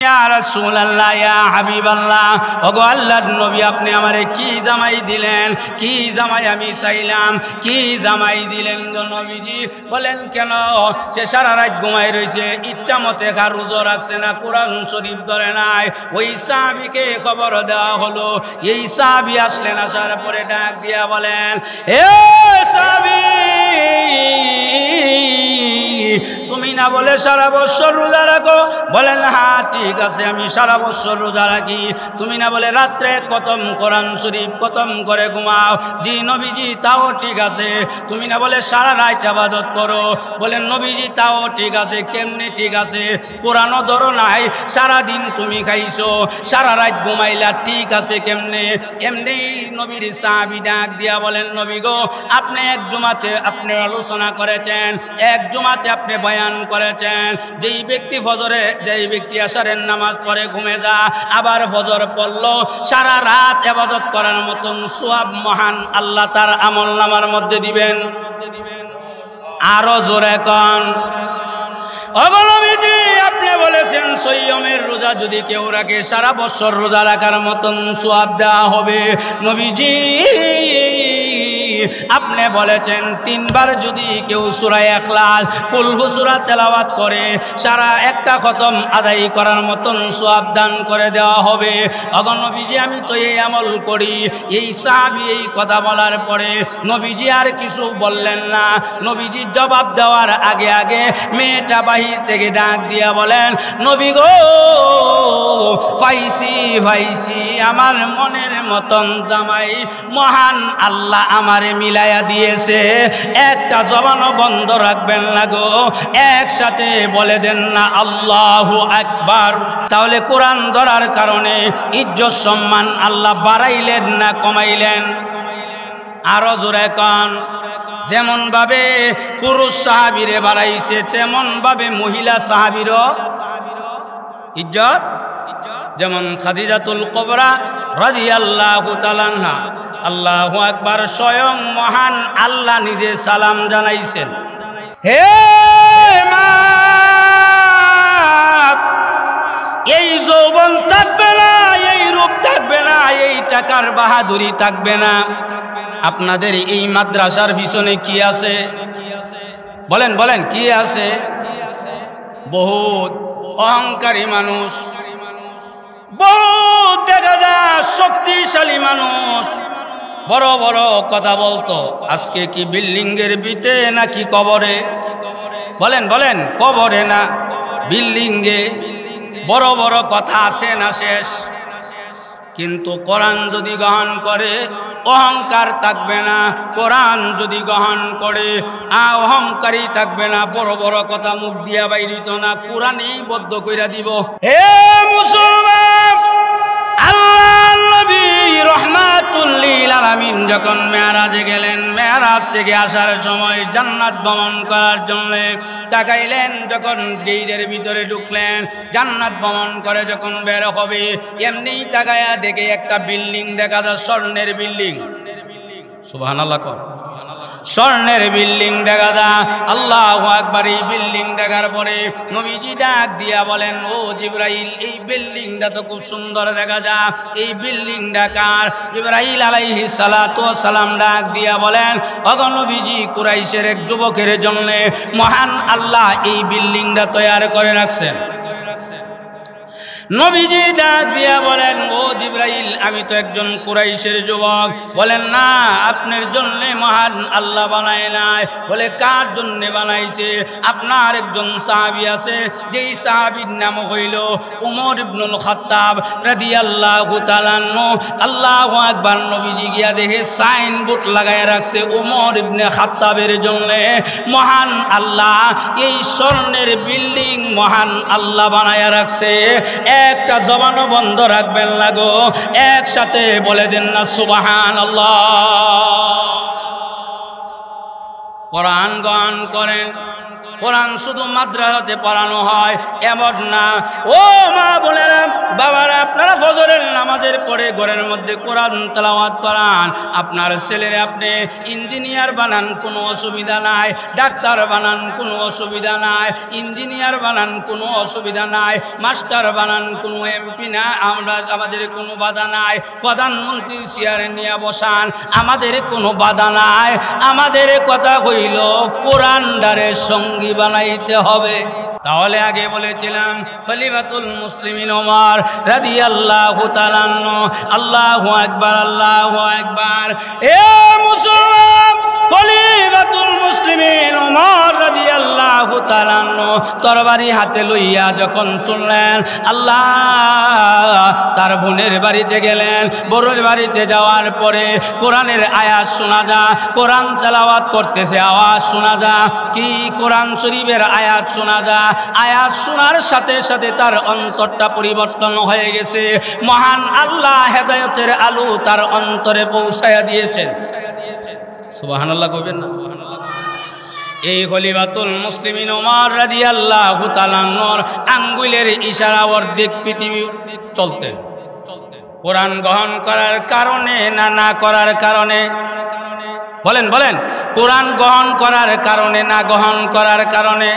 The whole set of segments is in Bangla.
ইয়া রাসূলুল্লাহ ইয়া হাবিবাল্লাহ, ওগো আল্লাহর নবী আপনি আমারে কি জামাই দিলেন, কি জামাই আমি চাইলাম, কি জামাই দিলেন গো নবীজি? বলেন কেন? সে সারা রাত ঘুমায় রয়েছে, ইচ্ছা মতে কার রোজা রাখছে না, কোরআন শরীফ ধরে নাই। ওই সাহাবীকে খবর দেওয়া হলো। এই সাহাবী আসলেন, আসার পরে ডাক দিয়া বলেন, এ সাহাবী, তুমি না বলে সারা বছর রোজা রাখো? বলেন হ্যাঁ ঠিক আছে আমি সারা বছর রোজা রাখি। তুমি না বলে রাত্রে খতম কোরআন শরীফ খতম করে ঘুমাও? জি নবীজি তাও ঠিক আছে। তুমি না বলে সারা রাত ইবাদত করো? বলেন নবীজি তাও ঠিক আছে। কেমনে ঠিক আছে? কোরআনও ধরো নাই, সারাদিন তুমি খাইছো, সারা রাত ঘুমাইলা, ঠিক আছে কেমনে? এমনি নবীর সাহাবী ডাক দিয়া বলেন, নবী গো আপনি এক জুমাতে আপনি আলোচনা করেছেন, এক জুমাতে আপনি বয়ান করেছেন, যেই ব্যক্তি ফজরে, যেই ব্যক্তি আসরের নামাজ পড়ে ঘুমে যা, আবার ফজর পড়লো, সারা রাত ইবাদত করার মতন সওয়াব মহান আল্লাহ তার আমলনামার মধ্যে দিবেন। আরো জোরে কোন ওগো নবীজি আপনি বলেছেন সৈয়মের রোজা যদি কেউ রাখে সারা বছর রোজা রাখার মতন সওয়াব দেওয়া হবে। নবীজি আপনি বলেছেন তিনবার যদি কেউ সূরা ইখলাস কুল হু সূরা তেলাওয়াত করে সারা একটা খতম আদায় করার মতন সওয়াব দান করে দেওয়া হবে। ওগো নবীজি আমি তো এই আমল করি। এই সাহাবী এই কথা বলার পরে নবীজি আর কিছু বললেন না। নবীজি জবাব দেওয়ার আগে আগে মেয়েটা বাহির থেকে ডাক দিয়া বলেন, নবী গো ফাইসি ফাইসি, আমার মনের মতন জামাই মহান আল্লাহ আমারে মিলাইয়া দিয়েছে। একটা জবানও বন্ধ রাখবেন না গো, একসাথে বলে দেন না আল্লাহু আকবার। তাহলে কোরআন ধরার কারণে ইজ্জত সম্মান আল্লাহ বাড়াইলেন না কমাইলেন? আরো জোরে কোন। যেমন ভাবে পুরুষ সাহাবীরে বাড়াইছে তেমন ভাবে মহিলা সাহাবীরও ইজ্জত। যেমন খাদিজাতুল কুবরা রাদিয়াল্লাহু তাআলা আনহা, আল্লাহু আকবার, স্বয়ং মহান আল্লাহ নিজে সালাম জানাইছেন, হে মা এই যৌবন থাকবে না, এই রূপ থাকবে না, এই টাকার বাহাদুরি থাকবে না। আপনাদের এই মাদ্রাসার পিছনে কি আছে? বলেন বলেন কি আছে? বহুত অহংকারী মানুষ, বহুত দেখা যায় শক্তিশালী মানুষ, বড় বড় কথা বলতো। আজকে কি বিল্ডিং এর ভিতরে নাকি কবরে? বলেন বলেন, কবরে না বিল্ডিং এ বড় বড় কথা আছে না শেষ? কিন্তু কোরআন যদি গ্রহণ করে অহংকার থাকবে না। কোরআন যদি গ্রহণ করে অহংকারী থাকবে না। বড় বড় কথা মুখ দিয়া বাইরিত না, কোরআনেই বদ্ধ কইরা দিব। হে মুসলমান, আল্লাহর নবী রাহমাতুল লিল আলামিন যখন মেরাজে গেলেন, মেরাজ থেকে আসার সময় জান্নাত ভ্রমণ করার জন্য তাকাইলেন। যখন গেটের ভিতরে ঢুকলেন, জান্নাত ভ্রমণ করে যখন বের হবে, এমনি তাকায়া দেখে একটা বিল্ডিং দেখা যায়, স্বর্ণের বিল্ডিং। সুবহানাল্লাহ কর। স্বর্ণের বিল্ডিং দেখা যায়। আল্লাহু আকবার। এই বিল্ডিং দেখার পরে নবীজি ডাক দিয়া বলেন, ও জিবরাইল, এই বিল্ডিংটা তো খুব সুন্দর দেখা যায়, এই বিল্ডিংটা কার? জিবরাইল আলাইহিস সালাতু ওয়াস সালাম ডাক দিয়া বলেন, ওগো নবীজি কুরাইশের এক যুবকের জন্য মহান আল্লাহ এই বিল্ডিংটা তৈরি করে রাখছেন। নবীজি ডাক দিয়া বলেন, ও জিবরাইল, আমি তো একজন কুরাইশের যুবক। বলেন না, আপনার জন্য মহান আল্লাহ বানায় নাই। বলে কার জন্য বানাইছে? আপনার একজন সাহাবী আছে, যেই সাহাবীর নাম হইল উমর ইবনুল খাত্তাব রাদিয়াল্লাহু তাআলা আনহু। আল্লাহু আকবার। নবীজি গিয়া দেখে সাইনবোর্ড লাগায় রাখছে উমর ইবনে খাত্তাবের জন্য মহান আল্লাহ এই স্বর্ণের বিল্ডিং মহান আল্লাহ বানায় রাখছে। একটা জবানও বন্ধ রাখবেন না গো, একসাথে বলে দেন না সুবহানাল্লাহ। কোরআন গান করেন, কোরআন শুধু মাদ্রাসাতে পড়ানো হয় এমন না। ও মা বোনেরা, বাবারা, আপনারা ফজরের নামাজের পরে ঘরের মধ্যে কোরআন তেলাওয়াত করান। আপনার ছেলের আপনি ইঞ্জিনিয়ার বানান, কোনো অসুবিধা নাই। ডাক্তার বানান, কোনো অসুবিধা নাই। ইঞ্জিনিয়ার বানান, কোনো অসুবিধা নাই। মাস্টার বানান, কোনো এমপি না, আমাদের কোনো বাধা নাই। প্রধানমন্ত্রীর চেয়ারে নিয়ে বসান, আমাদের কোনো বাধা নাই। আমাদের কথা হইল কোরআনদারে সঙ্গী বানাইতে হবে। তাহলে আগে বলেছিলাম খলিফাতুল মুসলিমিন ওমর রাদিয়াল্লাহু তাআলা আনহু। আল্লাহু আকবার, আল্লাহু আকবার। এ মুসলমান, খলিফাতুল মুসলিমিন ওমর রাদিয়াল্লাহু তাআলা আনহু তরবারি হাতে লইয়া যখন চললেন, আল্লাহ তার বোনের বাড়িতে গেলেন। বোনের বাড়িতে যাওয়ার পরে কোরআনের আয়াত শোনা যায়, কোরআন তেলাওয়াত করতেছে, আওয়াজ শোনা যায়। কি কোরআন শরীফের আয়াত শোনা যায়। আয়াত শোনার সাথে সাথে তার অন্তরটা পরিবর্তন হয়ে গেছে। মহান আল্লাহ হেদায়েতের আলো তার অন্তরে পৌঁছায়া দিয়েছেন। সুবহানাল্লাহ কইবেন না? এই খলিফাতুল মুসলিমিন ওমর রাদিয়াল্লাহু তাআলা আনহুর আঙ্গুলের ইশারা অর্ধেক পৃথিবী চলতেন। কোরআন গ্রহণ করার কারণে না না করার কারণে? বলেন বলেন। কোরআন গ্রহণ করার কারণে না গ্রহণ করার কারণে?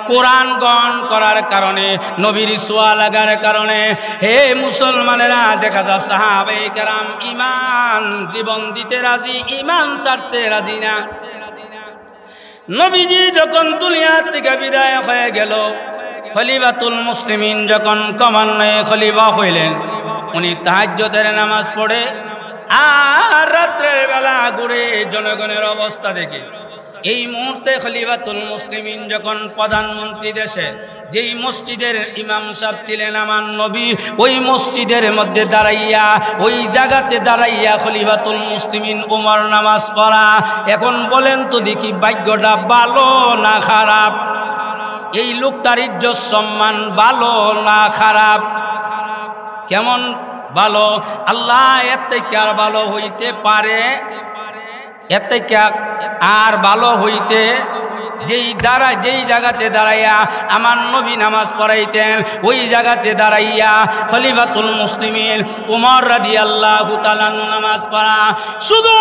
কোরআন গ্রহণ করার কারণে, নবীর ছোঁয়া লাগার কারণে। হে মুসলমানেরা, দেখা যায় সাহাবায়ে কেরাম ঈমান জীবন দিতে রাজি, ঈমান ছাড়তে রাজি না। নবীজি যখন দুনিয়া থেকে বিদায় হয়ে গেল, খলিফাতুল মুসলিমিন যখন ক্রমান্বয়ে খলিফা হইলেন, উনি তাহাজ্জুদের নামাজ পড়ে আর রাত্রের বেলা ঘুরে জনগণের অবস্থা দেখে। এই মুহূর্তে খলিফাতুল মুসলিমিন যখন প্রধানমন্ত্রী দেশে, যেই মসজিদের ইমাম সাহেব ছিলেন আমার নবী, ওই মসজিদের মধ্যে দাঁড়াইয়া, ওই জায়গাতে দাঁড়াইয়া খলিফাতুল মুসলিমিন ওমর নামাজ পড়া। এখন বলেন তো দেখি, ভাগ্যটা ভালো না খারাপ? এই লোকটার ইজ্জত সম্মান ভালো না খারাপ? কেমন ভালো? আল্লাহ এর থেকে আর ভালো হইতে পারে? এর থেকে আর ভালো হইতে, যেই জায়গাতে দাঁড়াইয়া আমার নবী নামাজ পড়াইতেন, ওই জায়গাতে দাঁড়াইয়া খলিফাতুল মুসলিমিন ওমর রাদিয়াল্লাহু তাআলা নামাজ পড়া। শুধু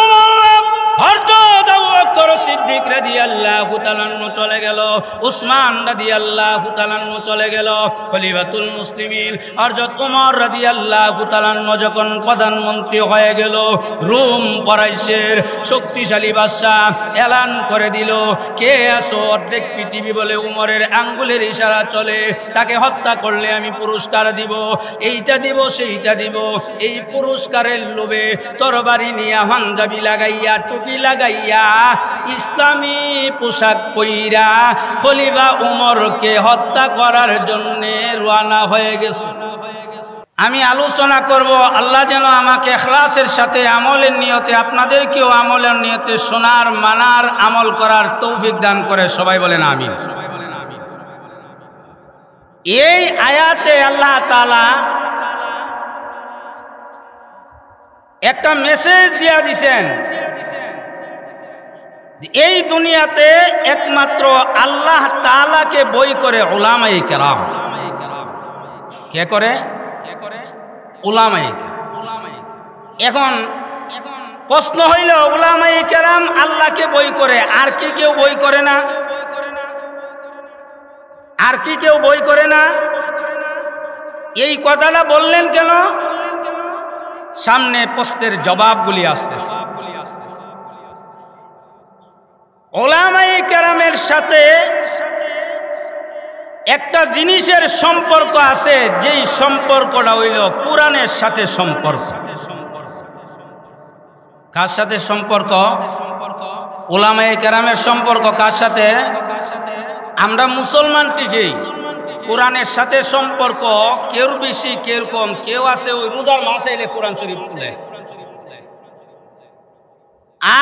হযরত আবু বকর সিদ্দিক রাদিয়াল্লাহু তাআলা চলে গেল, উসমান রাদিয়াল্লাহু তাআলা চলে গেল, খলিফাতুল মুসলিমিন হযরত ওমর রাদিয়াল্লাহু তাআলা যখন প্রধানমন্ত্রী হয়ে গেল, রোম পারস্যের শক্তিশালী বাদশা এলান করে দিল, কে আসো? অর্ধেক পৃথিবী বলে উমরের আঙ্গুলের ইশারা চলে, তাকে হত্যা করলে আমি পুরস্কার দিব, এইটা দিব, সেইটা দিব। এই পুরস্কারের লোভে তরবারি নিয়ে পাঞ্জাবি লাগাইয়া, টুপি লাগাইয়া, ইসলামী পোশাক পইরা খলিফা উমরকে হত্যা করার জন্য রওনা হয়ে গেছে। আমি আলোচনা করব, আল্লাহ যেন আমাকে ইখলাসের সাথে আমলের নিয়তে, আপনাদেরকেও আমলের নিয়তে শোনার, মানার, আমল করার তৌফিক দান করে। সবাই বলেন আমিন। এই আয়াতে আল্লাহ তাআলা একটা মেসেজ দিয়া দিছেন, এই দুনিয়াতে একমাত্র আল্লাহ তাআলাকে বই করে উলামায়ে কেরাম। কে করে? উলামায়ে কেরাম। এখন প্রশ্ন হইল, উলামায়ে কেরাম আল্লাহকে বই করে, আর কি কেউ বই করে না? আর কি কেউ বই করে না? এই কথাটা বললেন কেন? সামনে প্রশ্নের জবাবগুলি আসতেছে। উলামায়ে কেরামের সাথে একটা জিনিসের সম্পর্ক আছে, যেই সম্পর্কটা হইল কোরআনের সাথে সম্পর্ক। কার সাথে সম্পর্ক? উলামায়ে কেরামের সম্পর্ক কার সাথে? আমরা মুসলমান ঠিকই, কোরআনের সাথে সম্পর্ক কেউ বেশি কেউ কম। কেউ আছে ওই রোজার মাস এলে কোরআন শরীফ খুলে,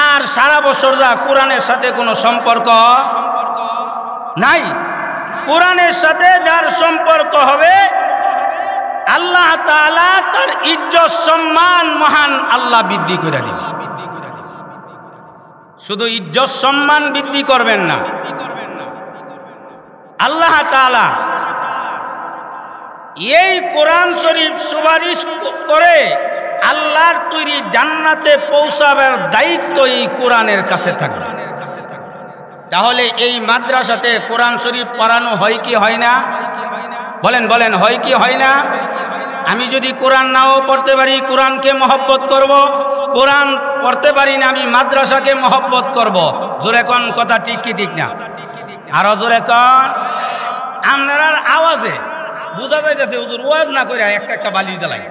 আর সারা বছর যা কোরআনের সাথে কোনো সম্পর্ক নাই। কোরআনের সাথে যার সম্পর্ক হবে, আল্লাহ তাআলা তার ইজ্জত সম্মান মহান আল্লাহ বৃদ্ধি করে দিবেন। শুধু ইজ্জত সম্মান বৃদ্ধি করবেন না, আল্লাহ তাআলা এই কোরআন শরীফ সুপারিশ করে আল্লাহর তৈরি জান্নাতে পৌঁছাবার দায়িত্ব এই কোরআনের কাছে থাকবে। তাহলে এই মাদ্রাসাতে কোরআন শরীফ পড়ানো হয় কি হয় না? বলেন বলেন, হয় কি হয় না? আমি যদি কোরআন নাও পড়তে পারি, কোরআনকে মহব্বত করব। কোরআন পড়তে পারি না, আমি মাদ্রাসাকে মহব্বত করব। জোরে কোন কথা ঠিক কি ঠিক না? আরো জোরে কোন। আপনার আওয়াজে বুঝা যাইতেছে হুজুর ওয়াজ না করে একটা একটা বালিশ জ্বালাই।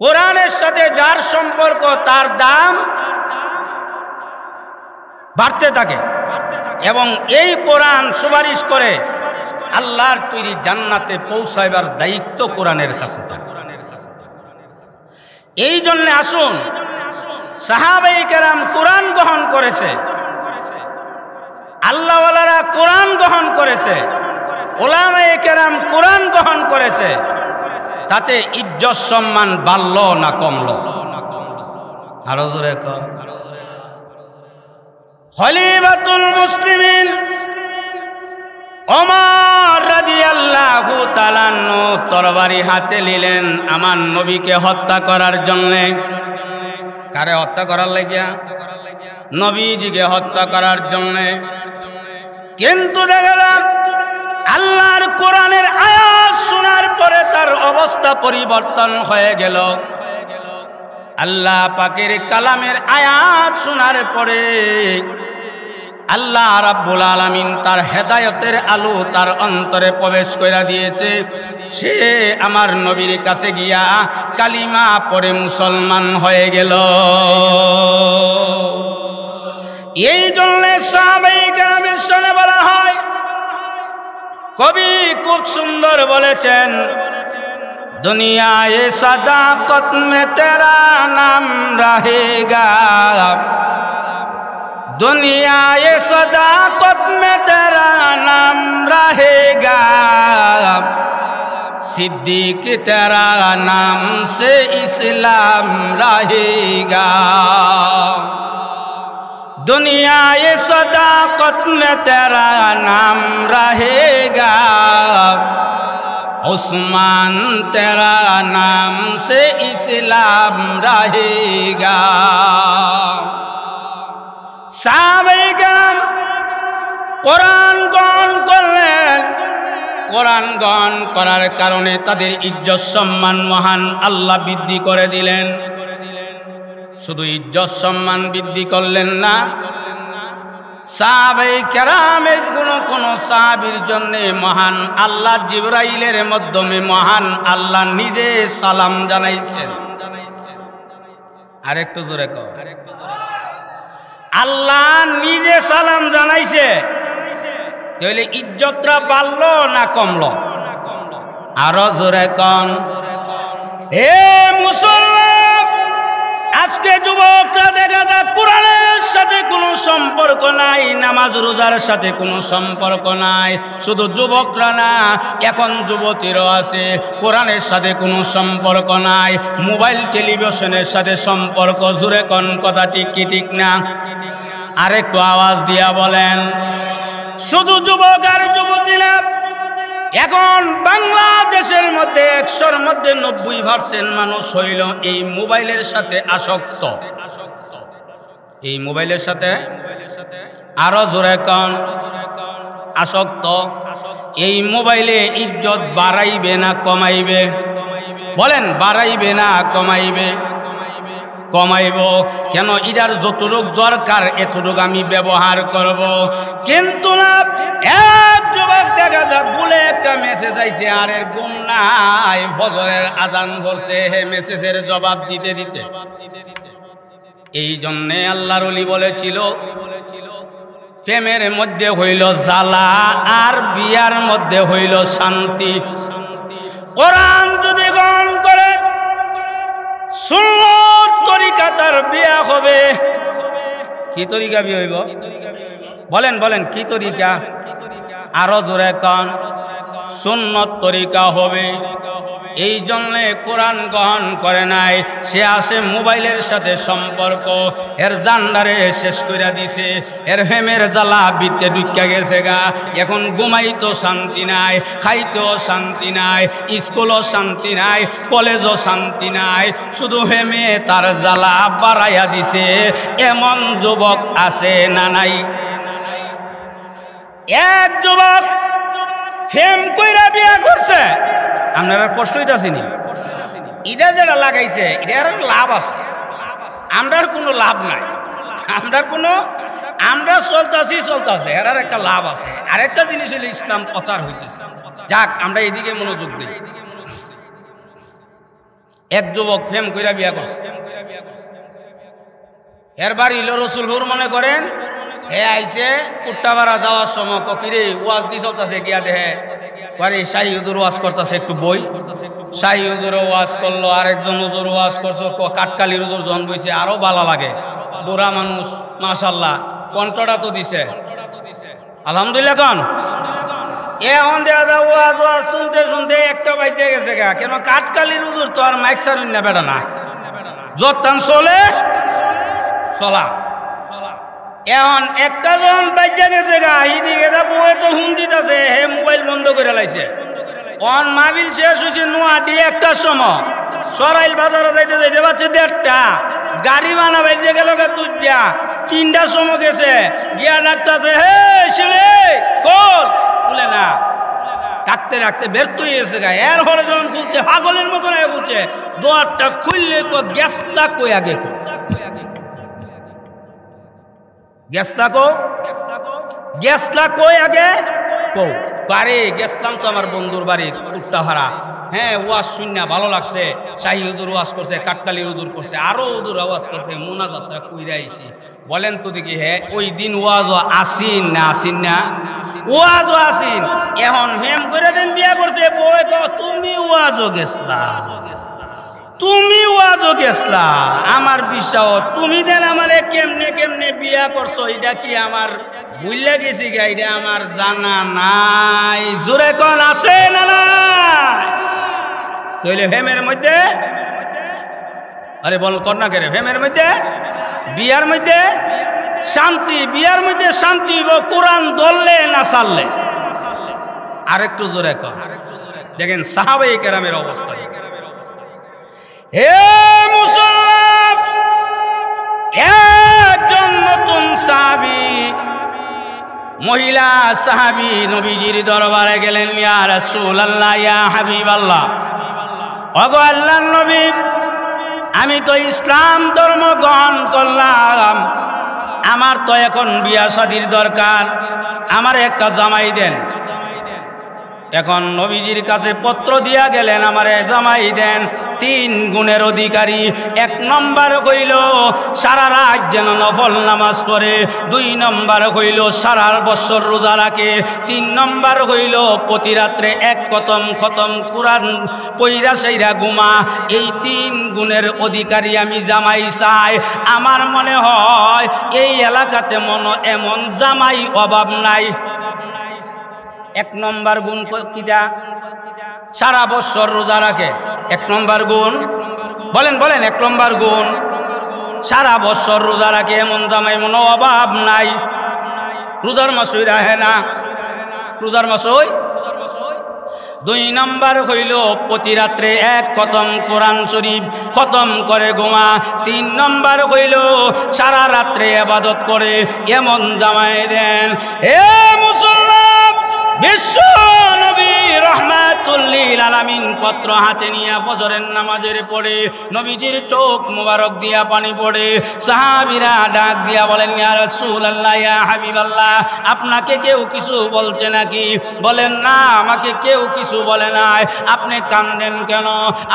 কোরআনের সাথে যার সম্পর্ক তার দাম বাড়তে থাকে, এবং এই কোরআন সুপারিশ করে আল্লাহর তৈরি জান্নাতে পৌঁছাইবার দায়িত্ব কোরআনের কাছে থাকে। এই জন্য আসুন, সাহাবায়ে কেরাম কোরআন গ্রহণ করেছে, আল্লাহওয়ালারা কোরআন গ্রহণ করেছে, উলামায়ে কেরাম কোরআন গ্রহণ করেছে, তাতে ইজ্জত সম্মান বাড়ল না কমল? আরো জোরে কর। খলিফাতুল মুসলিমিন ওমর রাদিয়াল্লাহু তাআলা আনহু তরবারি হাতে নিলেন আমার নবীকে হত্যা করার জন্য। কারে হত্যা করার লাগিয়া? নবীজিকে হত্যা করার জন্য। কিন্তু দেখলাম আল্লাহর কোরআনের আয়াত শোনার পরে তার অবস্থা পরিবর্তন হয়ে গেল। আল্লাহ পাকের কালামের আয়াত শোনার পরে আল্লাহ রাব্বুল আলামিন তার হেদায়েতের আলো তার অন্তরে প্রবেশ করে দিয়েছে। সে আমার নবীর কাছে গিয়া কালিমা পড়ে মুসলমান হয়ে গেল। এই জন্য সাহাবায়ে কেরামের সনে বলা হয়, কবি খুব সুন্দর বলেছেন, দুনিয়ায়ে সাদাকত মে তেরা নাম রহেগা, दुनियाए सदाकत में तेरा नाम रहेगा, सिद्दीक तेरा नाम से इस्लाम रहेगा। दुनियाए सदाकत में तेरा नाम रहेगा, उस्मान तेरा नाम से इस्लाम रहेगा। সাহাবায়ে কেরাম কোরআন গ্রহণ করলেন। কোরআন গ্রহণ করার কারণে তাদের ইজ্জত সম্মান মহান আল্লাহ বৃদ্ধি করে দিলেন। শুধু ইজ্জত সম্মান বৃদ্ধি করলেন না, সাহাবায়ে কেরামের কোন সাহাবীর জন্য মহান আল্লাহ জিবরাইলের মাধ্যমে মহান আল্লাহ নিজে সালাম জানাইছেন। আরেকটু জোরে কও। আল্লাহ নিজে সালাম জানাইছে, তাহলে ইজ্জতটা বাড়লো না কমলো? আরো জোরে কন। হে মুসলমান, আজকে যুবকরা দেখা যায় কোরআনের সাথে কোনো সম্পর্ক নাই, নামাজ রোজার সাথে কোনো সম্পর্ক নাই। শুধু যুবকরা না, এখন যুবতীরও আছে, কোরআনের সাথে কোনো সম্পর্ক নাই, মোবাইল টেলিভিশনের সাথে সম্পর্ক। জোরে কোন কথা ঠিক কি ঠিক না? আরেকটু আওয়াজ দিয়া বলেন। শুধু যুবক আর যুবতী না, এখন বাংলাদেশের মধ্যে 100-র মধ্যে 90% মানুষ হইল এই মোবাইলের সাথে আসক্ত। এই মোবাইলের সাথে আরো জোরে কন, আসক্ত। এই মোবাইলে ইজ্জত বাড়াইবে না কমাইবে? বলেন, বাড়াইবে না কমাইবে? কমাইব। কেন? ইদার যতটুক দরকার এতটুক আমি ব্যবহার করব। কিন্তু না, এক যুবক দেখা যায় বলে একটা মেসেজ আইছে, আর এর ঘুম নাই, ফজরের আজান করছে, হে মেসেজের জবাব দিতে দিতে। এই জন্যে আল্লাহর ওলি বলেছিল, প্রেমের মধ্যে হইল জ্বালা আর বিয়ার মধ্যে হইল শান্তি। কোরআন যদি গ্রহণ করে সুন্নত তরিকা তার বিয়া হবে। কি তরিকা বিয়ে হইব? বলেন বলেন, কি তরিকা? আরো জোরে কন। সুন্নত তরিকা হবে। এই জন্যে কোরআন গ্রহণ করে নাই, সে আসে মোবাইলের সাথে সম্পর্ক, এর জান্ডারে শেষ করে দিছে, এর হেমের জ্বালা বিতে ঢুকা গেছে গা। এখন ঘুমাইতো শান্তি নাই, খাইতেও শান্তি নাই, স্কুলও শান্তি নাই, কলেজও শান্তি নাই, শুধু হেমে তার জ্বালা বাড়াইয়া দিছে। এমন যুবক আছে না নাই? এক যুবক ফেম কইরা বিয়া করছে, আপনারা কষ্ট হইতাছিনি? এটা যেটা লাগাইছে এটার লাভ আছে, আমরার কোনো লাভ নাই, আমরা চলতাছি এর একটা লাভ আছে। আরেকটা জিনিস হলো ইসলাম প্রচার হইতেছে। যাক, আমরা এদিকে মনোযোগ দিই। এক যুবক ফেম কইরা বিয়া করছে, এর বাড়ি হলো রসুলপুর মনে করেন। হে আইছে কুট্টাপাড়া যাওয়ার সময় কপিরে ওয়াজ দি চলতেছে, গিয়া দেহে বাড়ি শাহী হুজুর ওয়াজ করতেছে, একটু বই। শাহী হুজুরও ওয়াজ করলো, আরেকজন হুজুর ওয়াজ করছো, কাটকালি হুজুর জন বইছে, আরো ভালো লাগে। বুড়া মানুষ মাশাআল্লাহ, কণ্ঠটা তো দিছে আলহামদুলিল্লাহ। কন এখন দেখা ওয়াজ শুনতে শুনতে একটা বাইতে গেছে গা। কেন কাটকালির হুজুর তো আর মাইক সারুন না, বেটা না, যত্তান চলে চলা। এখন একটা জন বাইতে গেছে গা, এইদিকে বউয়ে তো হুম দিতেছে, হে মোবাইল বন্ধ করে লাইছে। অন মাহফিল শেষ হয়েছে নোয়াটি একটার সময়, সরাইল বাজারে যাইতে পারছে 1:30টা, গাড়ি বানা বাইতে গেল দুইটা, 3টার সময় গেছে, গিয়া ডাকতেছে, হে ছেলে কল বলে না, ডাকতে ডাকতে ব্যর্থ হয়েছে গা। এর হরে যখন খুলছে পাগলের মতন খুলছে, দোয়ারটা খুললে গ্যাসটা কই আগে, গ্যাসটা কই আগে কৌ বাড়ি গেছলাম তো আমার বন্ধুর বাড়ি কুট্টাপাড়া। হ্যাঁ, ওয়াজ শুননা ভালো লাগছে, শাহী হুজুর ওয়াজ করছে, কাটকালি হুজুর করছে, আরো হুজুর আওয়াজ করছে, মোনাজাতটা কইরা আইছি। বলেন তো দেখি, হ্যাঁ ওই দিন ওয়াজও আসিন না? ওয়াজও আসিন। এখন হেম করে দিন বিয়া করছে, বই তো তুমি ওয়াজও গেছলা, আমার বিশ্বাস তুমি দেন আমারে কেমনে বিয়া করছো, এটা কি আমার ভুইলা গেছি গা, এটা আমার জানা নাই। জোরে কোন আছে না নাই? তাইলে হেমের মধ্যে, আরে বল কন্যা করে, হেমের মধ্যে বিয়ার মধ্যে শান্তি, বিয়ার মধ্যে শান্তি কোরআন ধরলে না চাললে। আরেকটু জোরে কর, দেখেন সাহাবায়ে কেরামের অবস্থা। হে মুসলমান, একজন নতুন সাহাবী, মহিলা সাহাবী নবীজির দরবারে গেলেন, ইয়া রাসূলুল্লাহ, ইয়া হাবিবাল্লাহ, ওগো আল্লাহর নবী, আমি তো ইসলাম ধর্ম গ্রহণ করলাম, আমার তো এখন বিয়া শাদীর দরকার, আমার একটা জামাই দেন। এখন নবীজির কাছে পত্র দিয়া গেলেন, আমারে জামাই দেন। 3 গুণের অধিকারী। 1 নম্বর হইল সারা রাত যেন নফল নামাজ পড়ে, 2 নম্বর হইল সারা বছর রোজা রাখে, 3 নম্বর হইল প্রতি রাত্রে 1 খতম কুরআন পইরা সেইরা ঘুমা। এই 3 গুণের অধিকারী আমি জামাই চাই। আমার মনে হয় এই এলাকাতে এমন জামাই অভাব নাই। 1 নম্বর গুণ কিটা? সারা বছর রোজা রাখে। 1 নম্বর গুণ বলেন 1 নম্বর গুণ সারা বছর রোজা রাখে, এমন জামাই মনে অভাব নাই। রোজার মাসই রাখে না, রোজার মাসই। 2 নম্বর হইল প্রতি রাত্রে 1 খতম কোরআন শরীফ খতম করে ঘুমা। 3 নম্বর হইল সারা রাত্রে ইবাদত করে, এমন জামাই দেন। হে মুসলমান, বিশ্ব নবী রাহমাতুল লিল আলামিন পত্র হাতে নিয়ে ফজরের নামাজের পড়ে নবীজির চোখ মোবারক দিয়া পানি পড়ে। সাহাবীরা ডাক দিয়া বলেন, ইয়া রাসূলুল্লাহ, ইয়া হাবিবাল্লাহ, আপনাকে কেউ কিছু বলছে নাকি? বলেন, না, আমাকে কেউ কিছু বলে নাই। আপনি কাঁদেন কেন?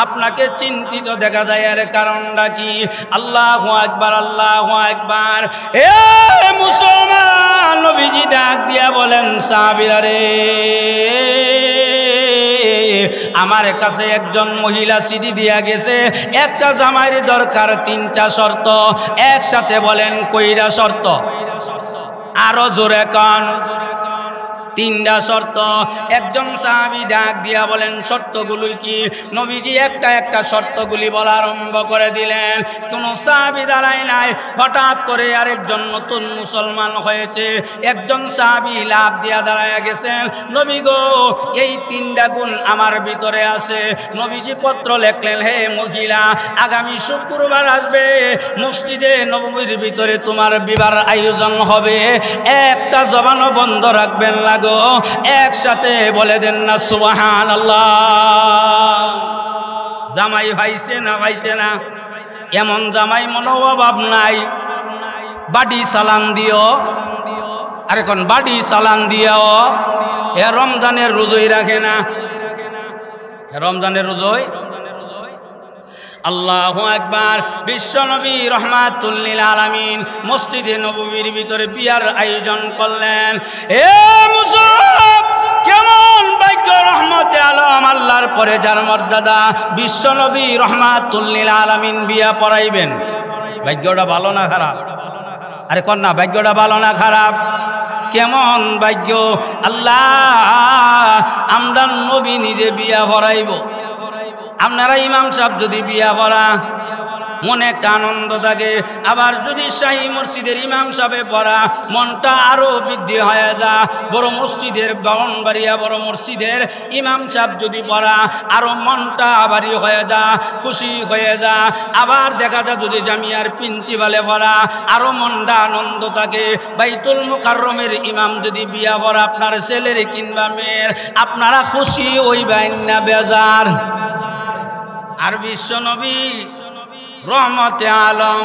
আপনাকে চিন্তিত দেখা যায়, এর কারণটা কি? আল্লাহু আকবার, আল্লাহু আকবার। এ মুসলমান, নবীজি ডাক দিয়া বলেন, সাহাবীরা রে, আমার কাছে একজন মহিলা চিঠি দিয়া গেছে, একটা জামাইয়ের দরকার, 3টা শর্ত। একসাথে বলেন কইরা শর্ত? আরো জোরে কান। তিনটা শর্ত। একজন সাহাবী ডাক দিয়া বলেন শর্তগুলো কি? নবীজি একটা একটা শর্তগুলি বলা আরম্ভ করে দিলেন। কোন সাহাবী দাঁড়ায় নাই, হঠাৎ করে আরেকজন নতুন মুসলমান হয়েছে, একজন সাহাবী লাফ দিয়া দাঁড়ায় গেছেন, নবী গো এই তিনটা গুণ আমার ভিতরে আছে। নবীজি পত্র লেখলেন, হে মহিলা, আগামী শুক্রবার আসবে, মসজিদে নববীর ভিতরে তোমার বিবাহ আয়োজন হবে, একটা জবানও বন্ধ রাখবেন লাগো, একসাথে বলে দেন না সুবহানাল্লাহ। জামাই ভাইছে না ভাইছে না? এমন জামাই মনো অভাব নাই। বাড়ি সালান দিও, আর এখন বাড়ি চালান দিও। এ রমজানের রোজাই রাখে না, রমজানের রোজাই। আল্লাহু আকবার। বিশ্ব নবী রহমাতুল লিল আলামিন মসজিদে নববীর ভিতরে বিয়ার আয়োজন করলেন। এ মুসলমান, কেমন ভাগ্য, রহমতে আলম আল্লাহর পরে যার মর্যাদা, বিশ্ব নবী রহমাতুল লিল আলামিন বিয়া পড়াইবেন। ভাগ্যটা ভালো না খারাপ? আরে কন্যা, ভাগ্যটা ভালো না খারাপ? কেমন ভাগ্য! আল্লাহ, আমরা নবী নিজে বিয়া পড়াইব। আপনারা ইমাম সাহেব যদি বিয়া পড়া, মনে একটা আনন্দ থাকে। আবার যদি শাহী মসজিদের ইমাম সাহেবে পড়া, মনটা আরো বৃদ্ধি হয়ে যা। বড় মসজিদের ব্রাহ্মণবাড়িয়া বড় মসজিদের ইমাম সাহেব যদি পড়া, আরো মনটা ভারী হয়ে যা, খুশি হয়ে যা। আবার দেখা যায় যদি জামিয়ার প্রিন্সিপালে পড়া, আরো মনটা আনন্দ থাকে। বাইতুল মুকাররমের ইমাম যদি বিয়া পড়া, আপনার ছেলের কিংবা মেয়ের, আপনারা খুশি হইবেন না বেজার? আর বিশ্ব নবী রহমতে আলম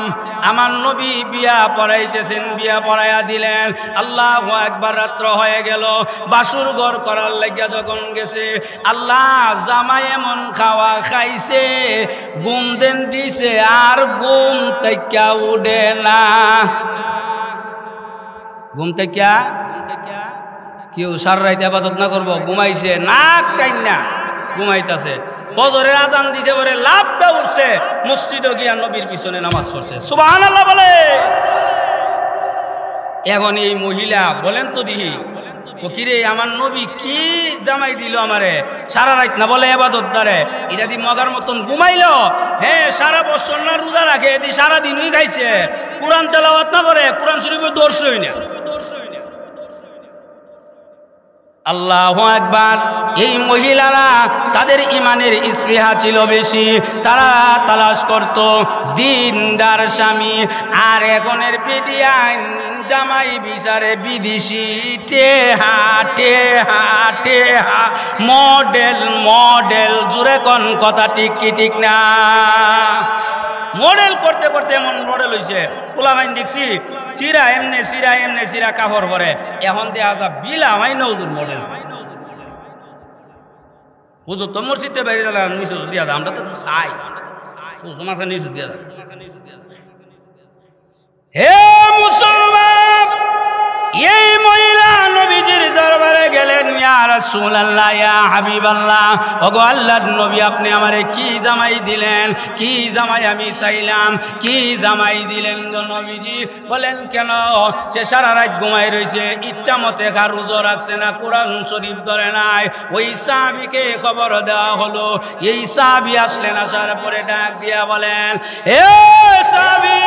আমার নবী বিয়া পড়াইতেছেন, বিয়া পড়াইয়া দিলেন। আল্লাহু আকবার। রাত্র হয়ে গেল, বাসুর ঘর করার লাগিয়া যখন গেছে, আল্লাহ জামাই এমন খাওয়া খাইছে, ঘুম দেন দিছে, আর ঘুম থেকে উঠে না। ঘুম থেকে কেউ সারা রাইতে আবাদত না করবো, ঘুমাইছে, নাক টাইনা ঘুমাইতেছে। ফজরের আজান দিছে, বলে লাভ দা উঠছে, মসজিদে গিয়া নবীর পিছনে নামাজ পড়ছে। সুবহানাল্লাহ বলে। এখন এই মহিলা বলেন তো দিহি, ও কিরে আমার নবী কি জামাই দিল আমারে, সারা রাত না বলে ইবাদত দারে, এটা দি মগার মতন ঘুমাইলো। হ্যাঁ, সারা বছর না রোজা রাখে, এদি সারা দিনই খাইছে, কোরআন তেলাওয়াত না করে, কোরআন শরীফে দর্শই না। আল্লাহু আকবার। এই মহিলারা তাদের ইমানের স্পৃহা ছিল বেশি, তারা তালাশ করত দিনদার স্বামী। আর এখনের পিডিয়ান জামাই বিচারে বিদেশি টেহা টেহা টেহা, মডেল মডেল। জুড়ে কোন কথা ঠিক কি ঠিক না? মডেল করতে করতে এমন মডেল হয়েছে, পোলামাইন দেখছি চিরা এমনে চিরা এমনে চিরা কাপড় পরে, এখন দেখা যা বিলা মাই নজুর মডেল। হুজুর তো মসজিদে বাইরে গেলাম, নিচু দিয়া দা, আমরা তো চাই তোমাকে নিচু দিয়া দা। হে মুসলমান, এই মহিলা নবীজির দরবারে গেলেন, ইয়া রাসূলুল্লাহ, ইয়া হাবিবাল্লাহ, ওগো আল্লাহর নবী, আপনি আমারে কি জামাই দিলেন? কি জামাই আমি চাইলাম, কি জামাই দিলেন গো নবীজি? বলেন কেন? সে সারা রাত ঘুমাই রয়েছে, ইচ্ছা মতে কার রোজা রাখছে না, কোরআন শরীফ ধরে নাই। ওই সাহাবীকে খবর দেওয়া হলো। এই সাহাবী আসলেন, আসার পরে ডাক দিয়া বলেন, হে সাহাবী,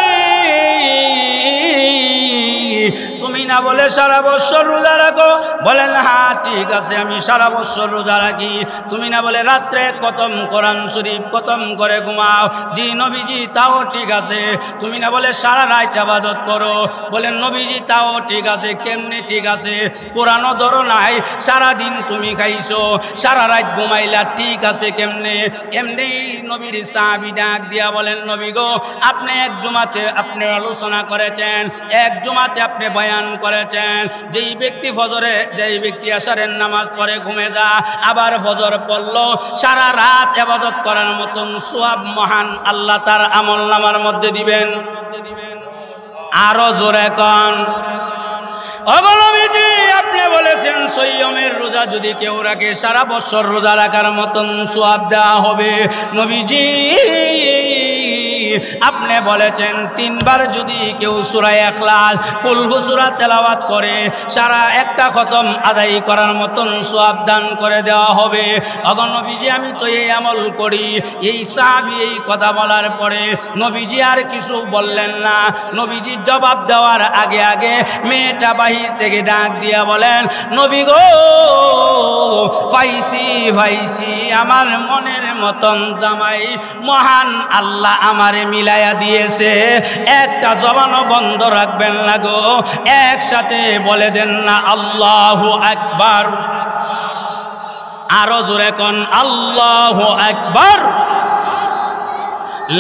তুমি না বলে সারা বছর রোজা রাখো? বলেন হ্যাঁ ঠিক আছে, আমি সারা বছর রোজা রাখি। তুমি না বলে রাত্রে খতম কোরআন শরীফ খতম করে ঘুমাও? জি নবীজি, তাও ঠিক আছে। তুমি না বলে সারা রাত ইবাদত করো? বলেন নবীজি, তাও ঠিক আছে। কেমনে ঠিক আছে? কোরআনও ধরো নাই, সারা দিন তুমি খাইছো, সারা রাত ঘুমাইলা, ঠিক আছে কেমনে? এমনি নবীর সাহাবী ডাক দিয়া বলেন, নবী গো, আপনি এক জুমাতে আপনি আলোচনা করেছেন, এক জুমাতে আপনি বয়ান করেছেন, যেই ব্যক্তি ফজরে, যেই ব্যক্তি আসরের নামাজ পড়ে ঘুমে যা, আবার ফজর পড়লো, সারা রাত ইবাদত করার মতন সওয়াব মহান আল্লাহ তার আমল নামার মধ্যে দিবেন। আরো জোরে কোন। ওগো নবীজি, আপনি বলেছেন সৈয়মের রোজা যদি কেউ রাখে, সারা বছর রোজা রাখার মতন সওয়াব দেওয়া হবে। নবীজি, আপনি বলেছেন তিনবার যদি কেউ সূরা ইখলাস কুল হু সূরা তেলাওয়াত করে সারা একটা খতম আদায় করার মতন সওয়াব দান করে দেওয়া হবে। ওগো নবীজি আমি তো এই আমল করি। এই সাহাবী এই কথা বলার পরে নবীজি আর কিছু বললেন না। নবীজি জবাব দেওয়ার আগে আগে মেয়েটা বাহির থেকে ডাক দিয়া বলেন, নবী গো ফাইসি ফাইসি, আমার মনের মতন জামাই মহান আল্লাহ আমারে মিলাইয়া দিয়েছে। একটা জবানও বন্ধ রাখবেন না গো, একসাথে বলে দেন না আল্লাহু আকবার। আরো জোরে কোন আল্লাহু আকবার।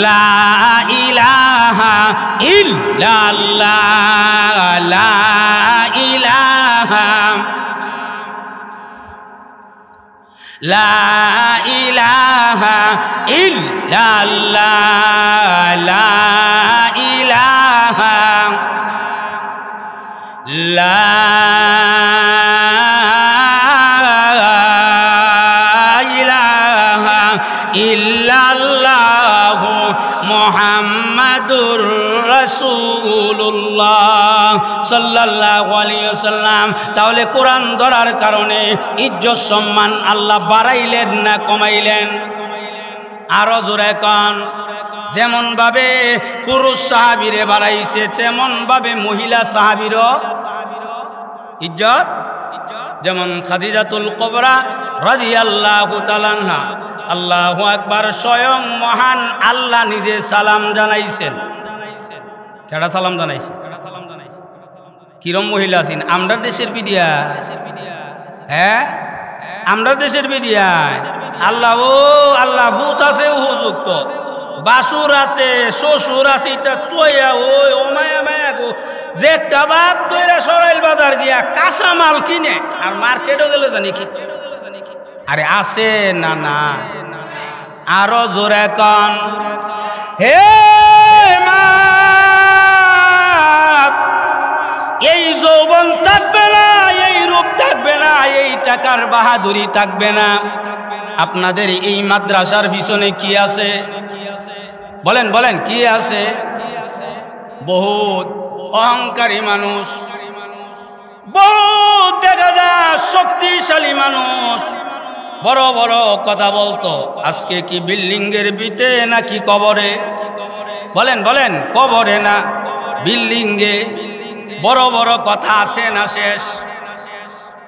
লা ইলাহা ইল্লাল্লাহ, লা ইলাহা, লা ইলাহা ইল্লাল্লাহ, লা ইলাহা, লা ইলাহা ইল্লাল্লাহ মুহাম্মাদুর রাসূলুল্লাহ সাল্লাল্লাহু আলাইহি ওয়াসাল্লাম। তাহলে কোরআন ধরার কারণে ইজ্জত সম্মান আল্লাহ বাড়াইলেন না কমাইলেন? আরো জোরে কোন। যেমন ভাবে পুরুষ সাহাবীরে বাড়াইছে তেমন ভাবে মহিলা সাহাবীরও ইজ্জত। যেমন খাদিজাতুল কুবরা রাদিয়াল্লাহু তাআলা আনহা, আল্লাহু আকবার, স্বয়ং মহান আল্লাহ নিজে সালাম জানাইছেন। কেডা সালাম জানাইছে? কিরম মহিলা আছেন? আমরা দেশের বিডিয়া, হ্যাঁ আমরা দেশের বিডিয়া। আল্লাহ ও আল্লাহ ভূত আছে উপযুক্ত, বাসুর আছে, শ্বশুর আছে, এটা তোয়া ওই ও মায়া মায়া গো, যে টাবাব তৈরা সরাইল বাজার গিয়া কাঁচা মাল কিনে আর মার্কেটও গেল জানি কি। আরে আছে না না? আরো জোরে কন। হে মা, এই যৌবন থাকবে না, এই রূপ থাকবে না, এই টাকার বাহাদুরি থাকবে না। আপনাদের এই মাদ্রাসার পিছনে কি আছে বলেন বলেন, কি আছে? বহুত অহংকারী মানুষ, বহুত দেখা যায় শক্তিশালী মানুষ, বড় বড় কথা বলতো। আজকে কি বিল্ডিং এর ভিতে নাকি কবরে? বলেন বলেন, কবরে না বিল্ডিং এ। বড় বড় কথা আছে না শেষ?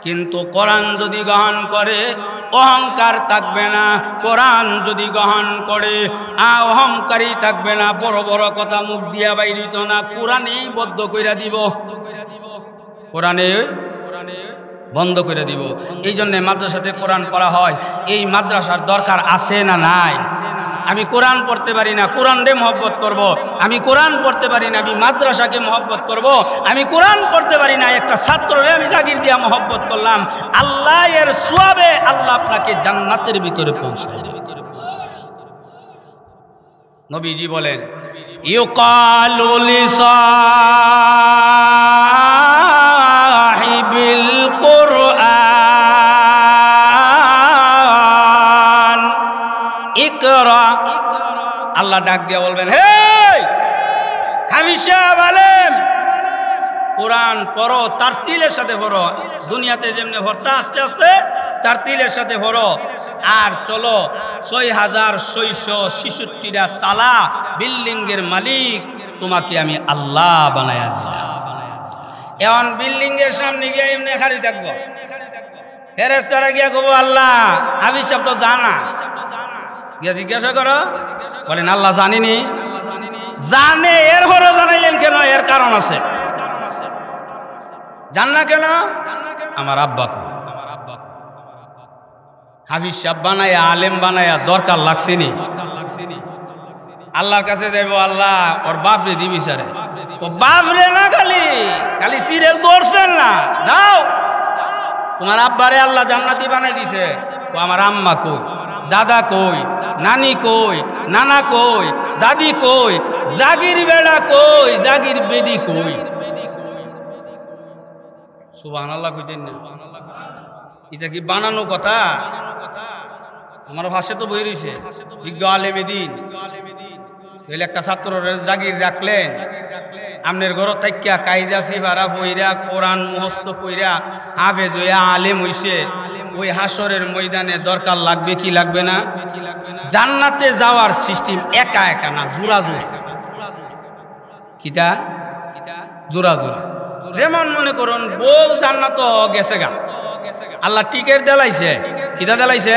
কিন্তু কোরআন যদি গ্রহণ করে অহংকার থাকবে না। কোরআন যদি গ্রহণ করে অহংকারী থাকবে না। বড় বড় কথা মুখ দিয়া বাইরিত না, কোরআনেই বদ্ধ কইরা দিব, কোরআনে বন্ধ করে দিব। এই জন্য মাদ্রাসাতে কোরআন পড়া হয়। এই মাদ্রাসার দরকার আছে না নাই? আমি কোরআন পড়তে পারি না, কোরআনরে মহব্বত করব। আমি কোরআন পড়তে পারি না, আমি মাদ্রাসাকে মহব্বত করব। আমি কোরআন পড়তে পারি না, একটা ছাত্ররে আমি জাগির দিয়া মহব্বত করলাম। আল্লাহ এর সওয়াবে আল্লাহ আপনাকে জান্নাতের ভিতরে পৌঁছায় দেবে। নবীজি বলেন, ইউকালু লিসাহিবিল কুরআন ইকরা। আল্লাহ ডাক দিয়া বলবেন, হে হামিশা বলেন কোরআন পড়ো, তারতিলের সাথে পড়ো। দুনিয়াতে যেমনি পড়তা আস্তে আস্তে তারতিলের সাথে পড়ো। আর চলো ৬৬৬৬টা তালা বিল্ডিং এর মালিক তোমাকে আমি আল্লাহ বানায়া দিলাম। এখন বিল্ডিং এর সামনে গিয়ে এমনি খালি থাকবো, ফেরেশতারা গিয়া কব আল্লাহ হাফিজ সাহেব তো জানা, গিয়া জিজ্ঞাসা করো, বলেন আল্লাহ জানিনি। জানে, এর হরো জানাইলেন কেন? এর কারণ আছে। জান না কেন? আমার আব্বা কো হাফিজ সাহেব বানায়া আলেম বানায়া দরকার লাগছে নি? আল্লাহর কাছে যাইব, আল্লাহ ওর বাপরে দিবি সারে। ও বাপরে না, খালি খালি সিরিয়াল ধরছেন না, যাও তোমার আব্বারে আল্লাহ জান্নাতি বানাই দিছে। ও আমার আম্মা কই, দাদা কই, নানি কই, নানা কই, দাদি কই, জাগির বেড়া কই, জাগির বেডি কই? সুবহানাল্লাহ কইতেন না? এটা কি বানানো কথা? আমার ভাষা তো বই রয়েছে বিজ্ঞ আলেমে দিন। তাহলে একটা ছাত্রের জাগির রাখলেন, আপনার ঘর থাকিয়া কায়দা সিফারা পইরা কোরআন মুখস্থ কইরা হাফেজ হইয়া আলেম হইছে, ওই হাসরের ময়দানে দরকার লাগবে কি লাগবে না? জান্নাতে যাওয়ার সিস্টেম একা একা না, জোড়া জোড়া। কিটা? জোড়া জোড়া। যেমন মনে করুন বউ জান্নাত গেছে গা, আল্লাহ টিকেট দেলাইছে। কিটা দেলাইছে?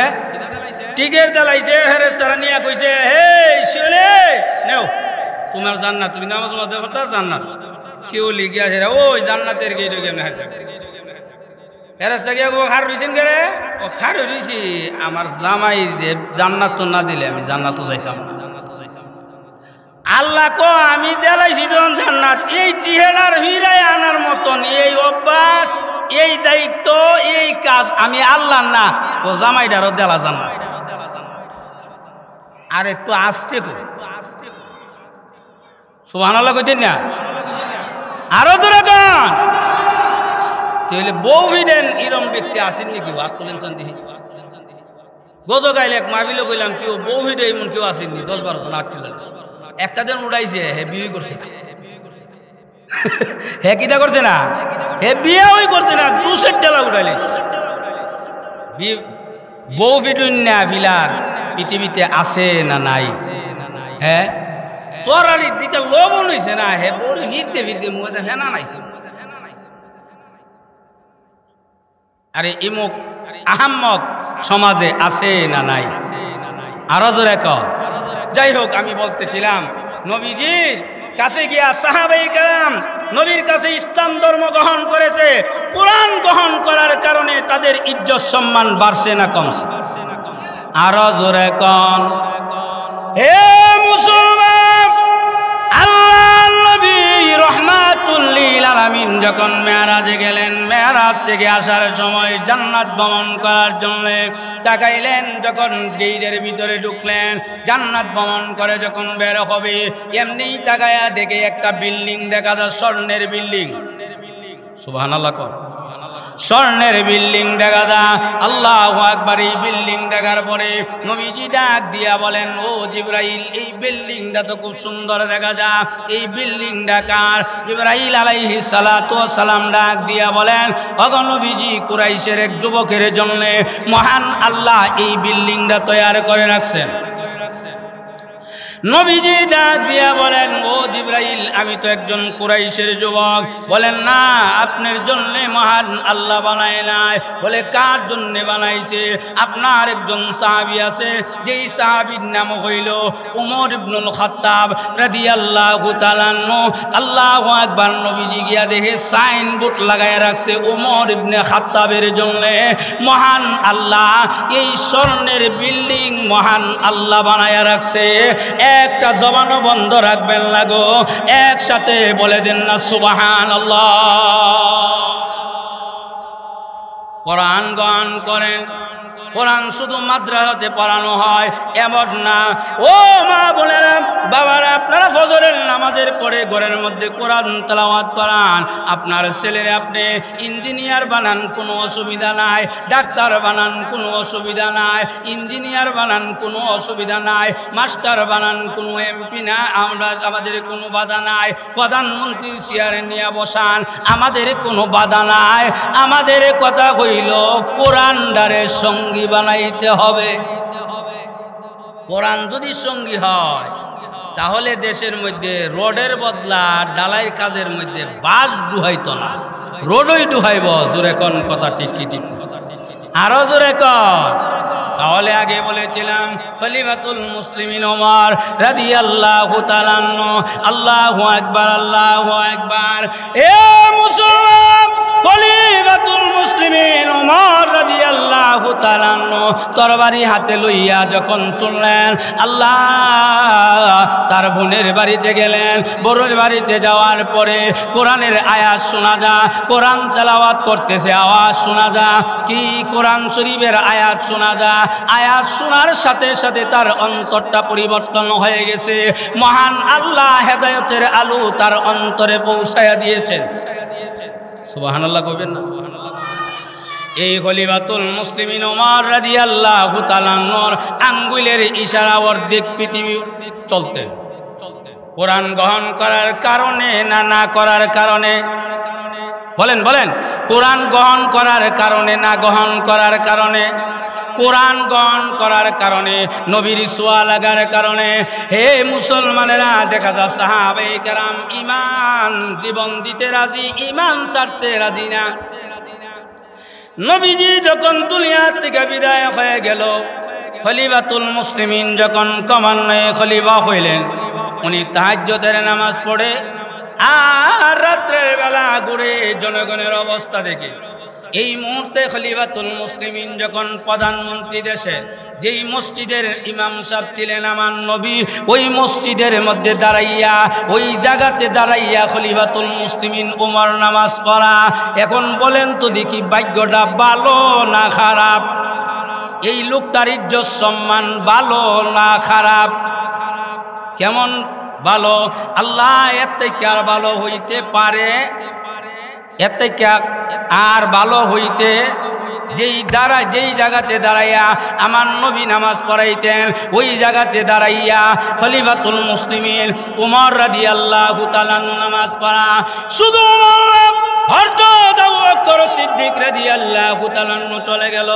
টিকেট দেলাইছে। ফেরেশতারা নিয়া কইছে, হে শিওলি নেও তোমার জান্নাত, তুমি নামাজ পড়তে পারতা জান্নাত। শিওলি গিয়াছে ওই জান্নাতের গেইটো কেমনে হাঁটবে? ফেরেশতা গিয়া কো খার হইছেন কেরে? ও খার হইছি আমার জামাই জান্নাত তো না দিলে আমি জান্নাতও যাইতাম না। আল্লাহ কো আমি দেলাইছি যখন জান্নাত, এই টিহেলার হিরায় আনার মতন এই অভ্যাস, এই দায়িত্ব, এই কাজ আমি আল্লাহ না, ও জামাইটারও দেলা জান্নাত। আর একটু আস্তে করে সুবহানাল্লাহ কইতেন না? আরো জোরে গান। তাহলে বউ ভিডেন এরম ব্যক্তি আসেন নাকি? হাত তুলেন চান দেখি। গত গাইলে এক মাহফিলে কইলাম কেউ বউ ভিডে এমন কেউ আসেননি, 10-12 জন আট কিলো একটা দিন উড়াইছে, হে বিয়ে করছে না। হে কিটা করছে না? হে বিয়ে ওই করছে না, 200 টাকা উড়াইছে। বউ ভিডুন না ফিলার পৃথিবীতে আছে না নাই? হ্যাঁ তোরারি দিতে লবণ হইছে না, হে বড় ফিরতে ফিরতে মুখে ফেনা নাইছে। আরে ইমুক আহাম্মক সমাজে আছে না নাই? আরো জোরে কও। যাই হোক, আমি বলতেছিলাম নবীজির কাছে গিয়া সাহাবায়ে কেরাম নবীর কাছে ইসলাম ধর্ম গ্রহণ করেছে। কোরআন গ্রহণ করার কারণে তাদের ইজ্জত সম্মান বাড়ছে না কমছে? আরো জোরে কন। হে মুসলমান, আল্লাহর নবী রাহমাতুল লিল আলামিন যখন মেরাজে গেলেন, মেরাজ থেকে আসার সময় জান্নাত ভ্রমণ করার জন্য তাকাইলেন। যখন গেটের ভিতরে ঢুকলেন, জান্নাত ভ্রমণ করে যখন বের হবে, এমনি তাকায়া দেখে একটা বিল্ডিং দেখা যায়, স্বর্ণের বিল্ডিং। সুবহানাল্লাহ কর। স্বর্ণের বিল্ডিং দেখা যায়। আল্লাহু আকবার। এই বিল্ডিং দেখার পরে নবীজি ডাক দিয়া বলেন, ও জিবরাইল, এই বিল্ডিংটা তো খুব সুন্দর দেখা যায়, এই বিল্ডিংটা কার? জিবরাইল আলাইহিস সালাতু ওয়াস সালাম ডাক দিয়া বলেন, ওগো নবীজি, কুরাইশের এক যুবকের জন্য মহান আল্লাহ এই বিল্ডিংটা তৈরি করে রাখছেন। নবীজি ডাক দিয়া বলেন, ও জিবরাইল, আমি তো একজন কুরাইশের যুবক। বলেন, না, আপনার জন্য মহান আল্লাহ বানায় নাই। বলে, কার জন্য বানাইছে? আপনার একজন সাহাবী আছে, যেই সাহাবীর নাম হইল উমর ইবনুল খাত্তাব রাদিয়াল্লাহু তাআলা আনহু। আল্লাহু আকবার। নবীজি গিয়া দেখে সাইনবোর্ড লাগায় রাখছে উমর ইবনে খাত্তাবের জন্য মহান আল্লাহ এই স্বর্ণের বিল্ডিং মহান আল্লাহ বানায় রাখছে। একটা জবানও বন্ধ রাখবেন না গো, একসাথে বলে দেন না সুবহানাল্লাহ। কোরআন গান করেন। কোরআন শুধু মাদ্রাসাতে পড়ানো হয় এমন না। ও মা বোনেরা, বাবারা, আপনারা ফজরের নামাজের পরে ঘরের মধ্যে কোরআন তেলাওয়াত করান। আপনার ছেলের আপনি ইঞ্জিনিয়ার বানান, কোনো অসুবিধা নাই। ডাক্তার বানান, কোনো অসুবিধা নাই। ইঞ্জিনিয়ার বানান, কোনো অসুবিধা নাই। মাস্টার বানান, কোনো এমপি না, আমাদের কোনো বাধা নাই। প্রধানমন্ত্রীর চেয়ারে নিয়ে বসান, আমাদের কোনো বাধা নাই। আমাদের কথা হইল কোরআন দ্বারের সঙ্গী বানাইতে হবে। কোরআন যদি সঙ্গী হয়, তাহলে দেশের মধ্যে রোডের বদলা ডালাইয়ের কাজের মধ্যে বাস ডুহাইতো না, রোডই ডুহাইব। জোরে কোন কথা ঠিক কি ঠিক? আরো জোরে কর। তাহলে আগে বলেছিলাম খলিফাতুল মুসলিমিন ওমর রাদিয়াল্লাহু তাআলা আনহু। আল্লাহু আকবার, আল্লাহু আকবার। এ মুসলমান, খলিফাতুল মুসলিমিন ওমর রাদিয়াল্লাহু তাআলা আনহু তরবারি হাতে লইয়া যখন চললেন, আল্লাহ তার বোনের বাড়িতে গেলেন। বোনের বাড়িতে যাওয়ার পরে কোরআনের আয়াত শোনা যায়, কোরআন তেলাওয়াত করতেছে, আওয়াজ শোনা যায়। কি কোরআন শরীফের আয়াত শোনা যায়। আয়াত শোনার সাথে সাথে তার অন্তরটা পরিবর্তন হয়ে গেছে। মহান আল্লাহ হেদায়েতের আলো তার অন্তরে পৌঁছায়া দিয়েছেন। সুবহানাল্লাহ কইবেন না? এই খলিফাতুল মুসলিমিন ওমর রাদিয়াল্লাহু তাআলা আনহুর আঙ্গুলের ইশারা অর্ধেক পৃথিবী চলতেন। কোরআন গ্রহণ করার কারণে না না করার কারণে? বলেন বলেন, কোরআন গ্রহণ করার কারণে না গ্রহণ করার কারণে? কোরআন গ্রহণ করার কারণে, নবীর ছোঁয়া লাগার কারণে। হে মুসলমানেরা, দেখা যায় সাহাবায়ে কেরাম ঈমান জীবন দিতে রাজি, ঈমান ছাড়তে রাজি না। নবীজি যখন দুনিয়া থেকে বিদায় হয়ে গেল, খলিফাতুল মুসলিমিন যখন ক্রমান্বয়ে খলিফা হইলেন, উনি তাহাজ্জুদের নামাজ পড়ে আর রাত্রের বেলা ঘুরে জনগণের অবস্থা দেখে। এই মুহূর্তে খলিফাতুল মুসলিমিন যখন প্রধানমন্ত্রী দেশে, যেই মসজিদের ইমাম সাহেব ছিলেন আমার নবী, ওই মসজিদের মধ্যে দাঁড়াইয়া, ওই জায়গাতে দাঁড়াইয়া খলিফাতুল মুসলিমিন ওমর নামাজ পড়া। এখন বলেন তো দেখি, ভাগ্যটা ভালো না খারাপ? এই লোকটার ইজ্জত সম্মান ভালো না খারাপ? কেমন ভালো? আল্লাহ এর থেকে আর ভালো হইতে পারে? এর থেকে আর ভালো হইতে, যেই জায়গাতে দাঁড়াইয়া আমার নবী নামাজ পড়াইতেন, ওই জায়গাতে দাঁড়াইয়া খলিফাতুল মুসলিমিন উমর রাদিয়াল্লাহু তাআলা নামাজ পড়া। শুধু উমর, হযরত আবু বকর সিদ্দিক রাদিয়াল্লাহু তাআলা চলে গেল,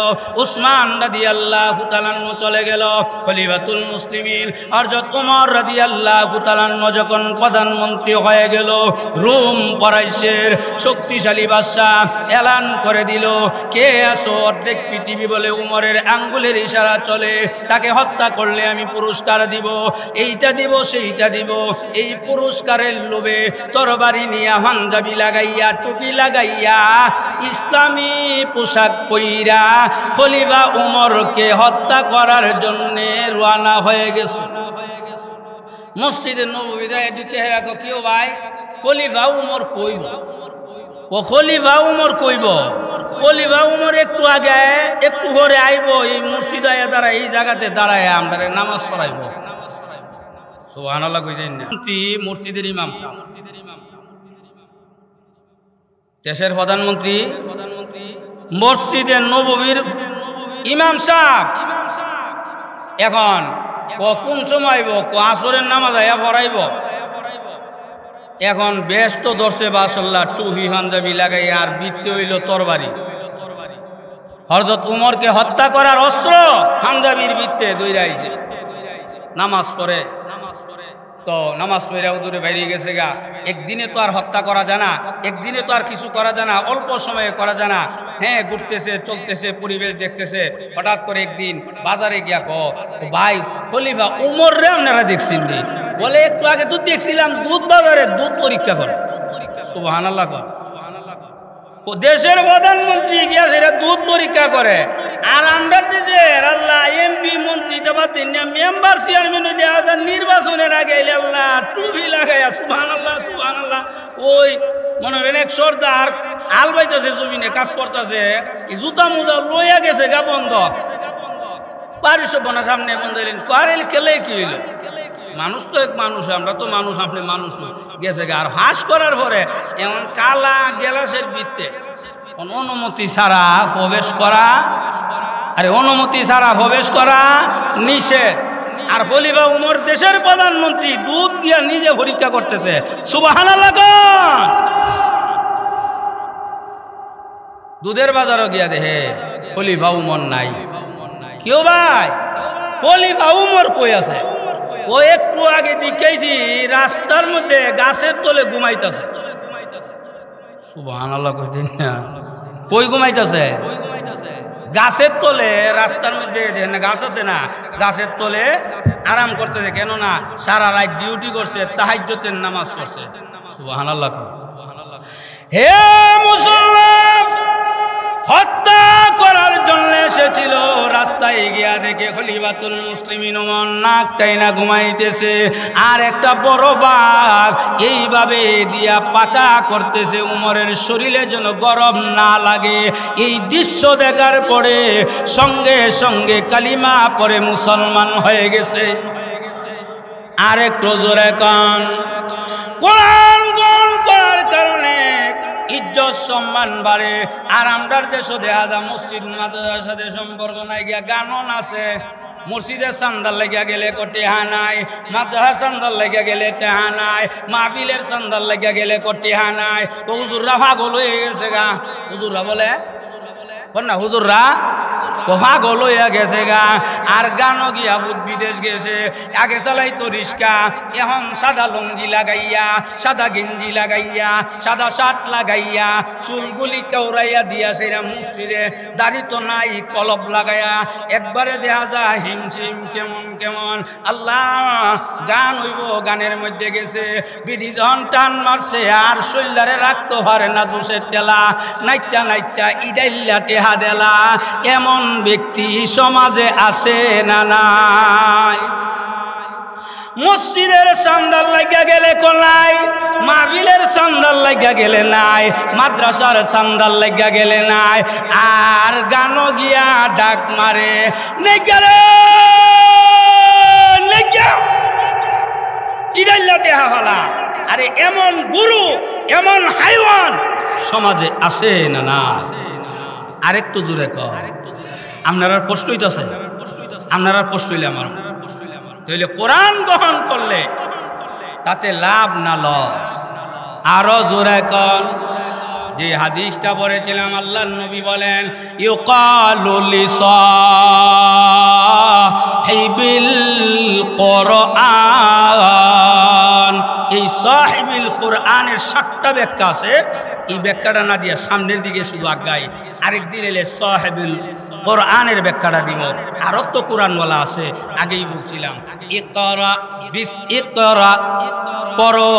উসমান রাদিয়াল্লাহু তাআলা চলে গেল, খলিফাতুল মুসলিমিন হযরত উমর রাদিয়াল্লাহু তাআলা যখন প্রধানমন্ত্রী হয়ে গেল, রোম পারস্যের শক্তিশালী বাদশা এলান করে দিল, কে আসো? অর্ধেক পৃথিবী বলে উমরের আঙ্গুলের ইশারা চলে, তাকে হত্যা করলে আমি পুরস্কার দিব, এইটা দিব সেইটা দিব। এই পুরস্কারের লোভে তরবারি নিয়ে পাঞ্জাবি লাগাইয়া, টুপি লাগাইয়া, ইসলামী পোশাক পইরা খলিফা উমরকে হত্যা করার জন্য রওনা হয়ে গেছে। মসজিদে নববীতে ঢুকে রাখো, কেউ ভাই খলিফা উমর কইব? ও খলিফা উমর কইব? খলিফা উমর একটু আগে একটু পরে আইব, এই মসজিদে দাঁড়ায়, এই জায়গাতে দাঁড়ায় আমরা নামাজ পড়াইব। সুবহানাল্লাহ কইতেন না? মসজিদের ইমাম, দেশের প্রধানমন্ত্রী, মসজিদের নববীর ইমাম সাহেব এখন কোন সময় আসরের নামাজ আয়া পড়াইব। এখন ব্যস্ত ধরছে বাসাল্লাহ, টুপি পাঞ্জাবি লাগাই আর বৃত্তে হইল তরবারি। হযরত উমরকে হত্যা করার অস্ত্র পাঞ্জাবির বৃত্তে দৌড়াইছে। নামাজ পড়ে তো নামাজ পড়ে দূরে বাইরে গেছে গা। একদিনে তো আর হত্যা করা যায় না, একদিনে তো আর কিছু করা যায় না, অল্প সময়ে করা যায় না। হ্যাঁ, ঘুরতেছে, চলতেছে, পরিবেশ দেখতেছে। হঠাৎ করে একদিন বাজারে গিয়া ভাই খলিফা উমর রে আপনারা দেখছেন? বলে একটু আগে দুধ দেখছিলাম, দুধ বাজারে দুধ পরীক্ষা করে। সুবহানাল্লাহ। দেশের প্রধানমন্ত্রী গিয়া সেটা দুধ পরীক্ষা করে, আর আমরা দেশের আল্লাহ এমপি মন্ত্রী মেম্বার চেয়ারম্যান দেওয়া যায় নির্বাচনের আগে আল্লাহ টুপি লাগাইয়া। সুবহানাল্লাহ সুবহানাল্লাহ। ওই মনে করেন এক সর্দার আল বাইতেছে, জমিনে কাজ করতেছে, জুতা মুজা লইয়া গেছে গা বন্ধ, বাড়ির সব বোনা সামনে বন্ধ হইলেন। কারেল খেলে কি হইল? মানুষ তো এক মানুষ, আমরা তো মানুষ, আপনি মানুষ গেছে গা। আর হাঁস করার পরে এমন কালা গ্লাসের ভিত্তে অনুমতি ছাড়া প্রবেশ করা, আরে অনুমতি ছাড়া প্রবেশ করা নিষেধ। আর খলিফা উমর দেশের প্রধানমন্ত্রী দুধ দিয়া নিজে পরীক্ষা করতেছে। সুবহানাল্লাহ। দুধের বাজারও গিয়া দেখে খলিফা উমর নাই। কেউ ভাই খলিফা উমর কই আছে? ও একটু আগে দেখাইছি রাস্তার মধ্যে গাছের তলে ঘুমাইতেছে। সুবহানাল্লাহ কইতেন না? কই ঘুমাইতেছে? গাছের তলে, রাস্তার মধ্যে গাছ আছে না, গাছের তলে আরাম করতেছে। কেন না সারা রাত ডিউটি করছে, তাহাজ্জুদের নামাজ পড়ছে। সুবহানাল্লাহ। হে মুসলমান, হত্যা করার জন্য এসেছিল, রাস্তায় গিয়া দেখে খলিফাতুল মুসলিমিন ওমর নাক টাইনা ঘুমাইতেছে, আর একটা বড় বাঘ এইভাবে দিয়া পাকা করতেছে উমরের শরীরে যেন গরম না লাগে। এই দৃশ্য দেখার পরে সঙ্গে সঙ্গে কালিমা পড়ে মুসলমান হয়ে গেছে। আর একটু জোরে কান, কোরআন গ্রহণ করার কারণে ইজ্জত সম্মান বাড়ে। আর আমরার দেশে দেখা যায় মসজিদ মাদ্রাসার সাথে সম্পর্ক নাই, গিয়া গানন আছে, মসজিদের চান্দার লেগে গেলে টেহা নাই, মাদ্রাসার চান্দার লেগে গেলে টেহা নাই, মাহফিলের চান্দার লেগে গেলে টেহা নাই। তো হুজুররা পাগল হয়ে গেছে গা। হুজুররা বলে না, হুজুররা পাগল হইয়া গেছে গা। আর গানও গিয়া ভূত বিদেশ গেছে। আগে চালাইতো রিস্কা, এখন সাদা লুঙ্গি লাগাইয়া, সাদা গেঞ্জি লাগাইয়া, সাদা শার্ট লাগাইয়া, চুলগুলি কেউরাইয়া দিয়াছে মসজিদে। দাড়ি তো নাই, কলব লাগাইয়া একবারে দেখা যায় হিমশিম কেমন কেমন। আল্লাহ, গান হইব, গানের মধ্যে গেছে। বিধি যখন টান মারছে আর শৈলারে রাখতে পারে না, দুষের টেলা নাইচা নাইচা ইডাইল্লা টেহা দেলা। এমন ব্যক্তি সমাজে আছে না নাই? মসজিদের চান্দার লাগিয়া গেলে নাই, মাহফিলের চান্দার লাগিয়া গেলে নাই, মাদ্রাসার চান্দার লাগিয়া গেলে নাই। আর গানও গিয়া ডাক মারে নেগারে ইডাইল্লা টেহা ফালা। আরে এমন গুরু, এমন হাইওয়ান সমাজে আছে না না? আরেকটু জোরে কর। আপনারা কষ্ট হইতেছে, আপনারা কষ্ট হইলে আমার তাহলে কোরআন গ্রহণ করলে তাতে লাভ না লস? আরো জোরে কর। যে হাদিসটা পড়েছিলাম, আল্লাহর নবী বলেন ইউকালু লিসাহিবিল কোরআন। এই সাহিবুল কোরআনের 7টা ব্যাখ্যা আছে। এই ব্যাখ্যাটা না দিয়া সামনের দিকে শুধু আগাই, আরেকদিন এলে সাহিবুল কোরআনের ব্যাখ্যাটা দিব। আরো তো কোরআন বলা আছে, আগেই বলছিলাম। ইকরা ইকরা পড়ো,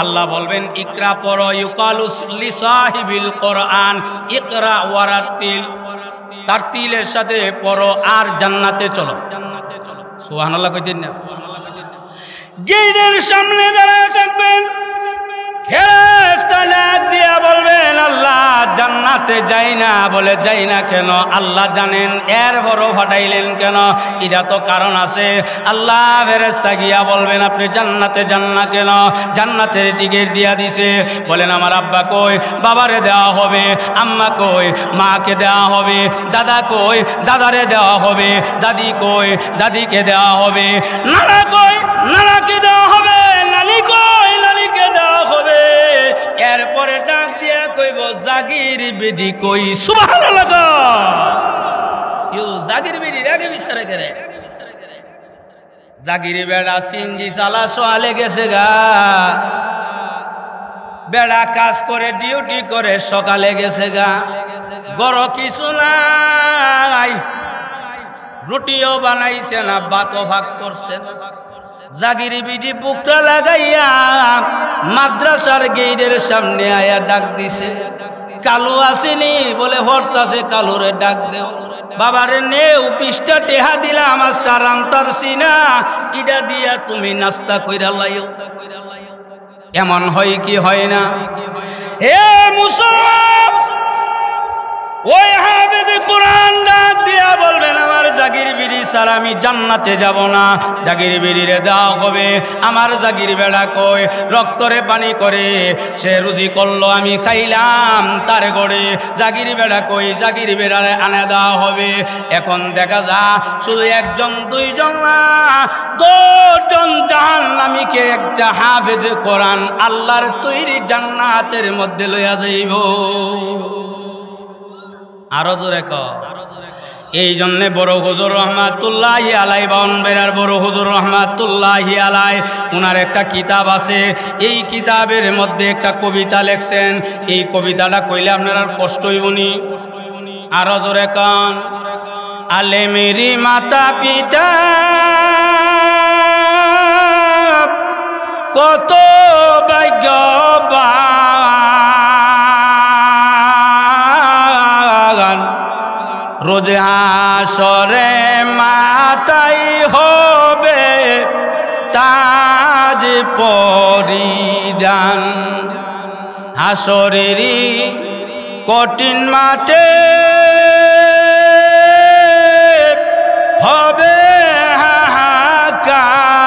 আল্লাহ বলবেন ইকরা পড়ো। ইউকালু লিসাহিবিল কোরআন ইকরা ওয়ারাতিল, তারতিলের সাথে পড়ো আর জান্নাতে চলো। সুবহানাল্লাহ কইতেন না? গেটের সামনে দাঁড়ায় থাকবেন, ফেরেশতা ডাক দিয়া বলবেন আল্লাহ জান্নাতে যাই না। বলে যাই না কেন? আল্লাহ জানেন। এর বড় ফাটাইলেন কেন? এটা তো কারণ আছে। আল্লাহ ফেরেশতা গিয়া বলবেন আপনি জান্নাতে যান না কেন? জান্নাতের টিকিট দিয়া দিছে। বলেন আমার আব্বা কই? বাবারে দেওয়া হবে। আম্মা কই? মাকে দেওয়া হবে। দাদা কই? দাদারে দেওয়া হবে। দাদি কই? দাদিকে দেওয়া হবে। নানা কই? নানাকে দেওয়া হবে। নানি কই? নানিকে দেওয়া হবে। এরপরে ডাক দিয়া কইব জাগির বিডি কই? সুবহানাল্লাহ। কেউ জাগির বিডির আগে বিচারে করে? জাগির বেড়া সিনজি চালা সোয়ালে গেছে গা। বেড়া কাজ করে ডিউটি করে সকালে গেছে গা। বড় কিছু নাই, রুটিও বানাইছে না, ভাতও ভাগ করছে না। জাগির বিডি বুকটা লাগাইয়া মাদ্রাসার গেটের সামনে আয়া ডাক দিছে। কালু আসেনি? বলে হরতাছে। কালুরে ডাক দেও। বাবারে নেও, 20টা টেহা দিলাম, আজকার আনতারছি না, ইডা দিয়া তুমি নাস্তা কইরা লাইও। এমন হয় কি হয় না? হে মুসলমান, ওই হাফেজ কোরআন ডাক দিয়া বলবেন আমার জাগির বিড়ি ছাড়া আমি জান্নাতে যাব না। জাগির বিড়িরে দেওয়া হবে। আমার জাগির বেড়া কই? রক্তরে পানি করে সে রুজি করলো, আমি খাইলাম তার গড়ে। জাগির বেড়া কই? জাগির বেড়ারে আনে দেওয়া হবে। এখন দেখা যা শুধু 1জন 2জন না, 10জন জাহান্নামীকে একটা হাফেজ কোরআন আল্লাহর তৈরি জান্নাতের মধ্যে লইয়া যাইব। আরো জোরে কর। এই জন্যে বড় হুজুর রহমাতুল্লাহি আলাই, বাউনবেড়ার বড় হুজুর রহমাতুল্লাহি আলাই, ওনার একটা কিতাব আছে। এই কিতাবের মধ্যে একটা কবিতা লেখছেন। এই কবিতাটা কইলে আপনার আর কষ্ট হইবনি। আরো জোরে কন। আলে মেরি মাতা পিতা কত ভাগ্যবান, রোজ হাসরে মাতাই হবে তাজ পরিধান। হাসরেরই কঠিন মাঠে হবে হাহাকার,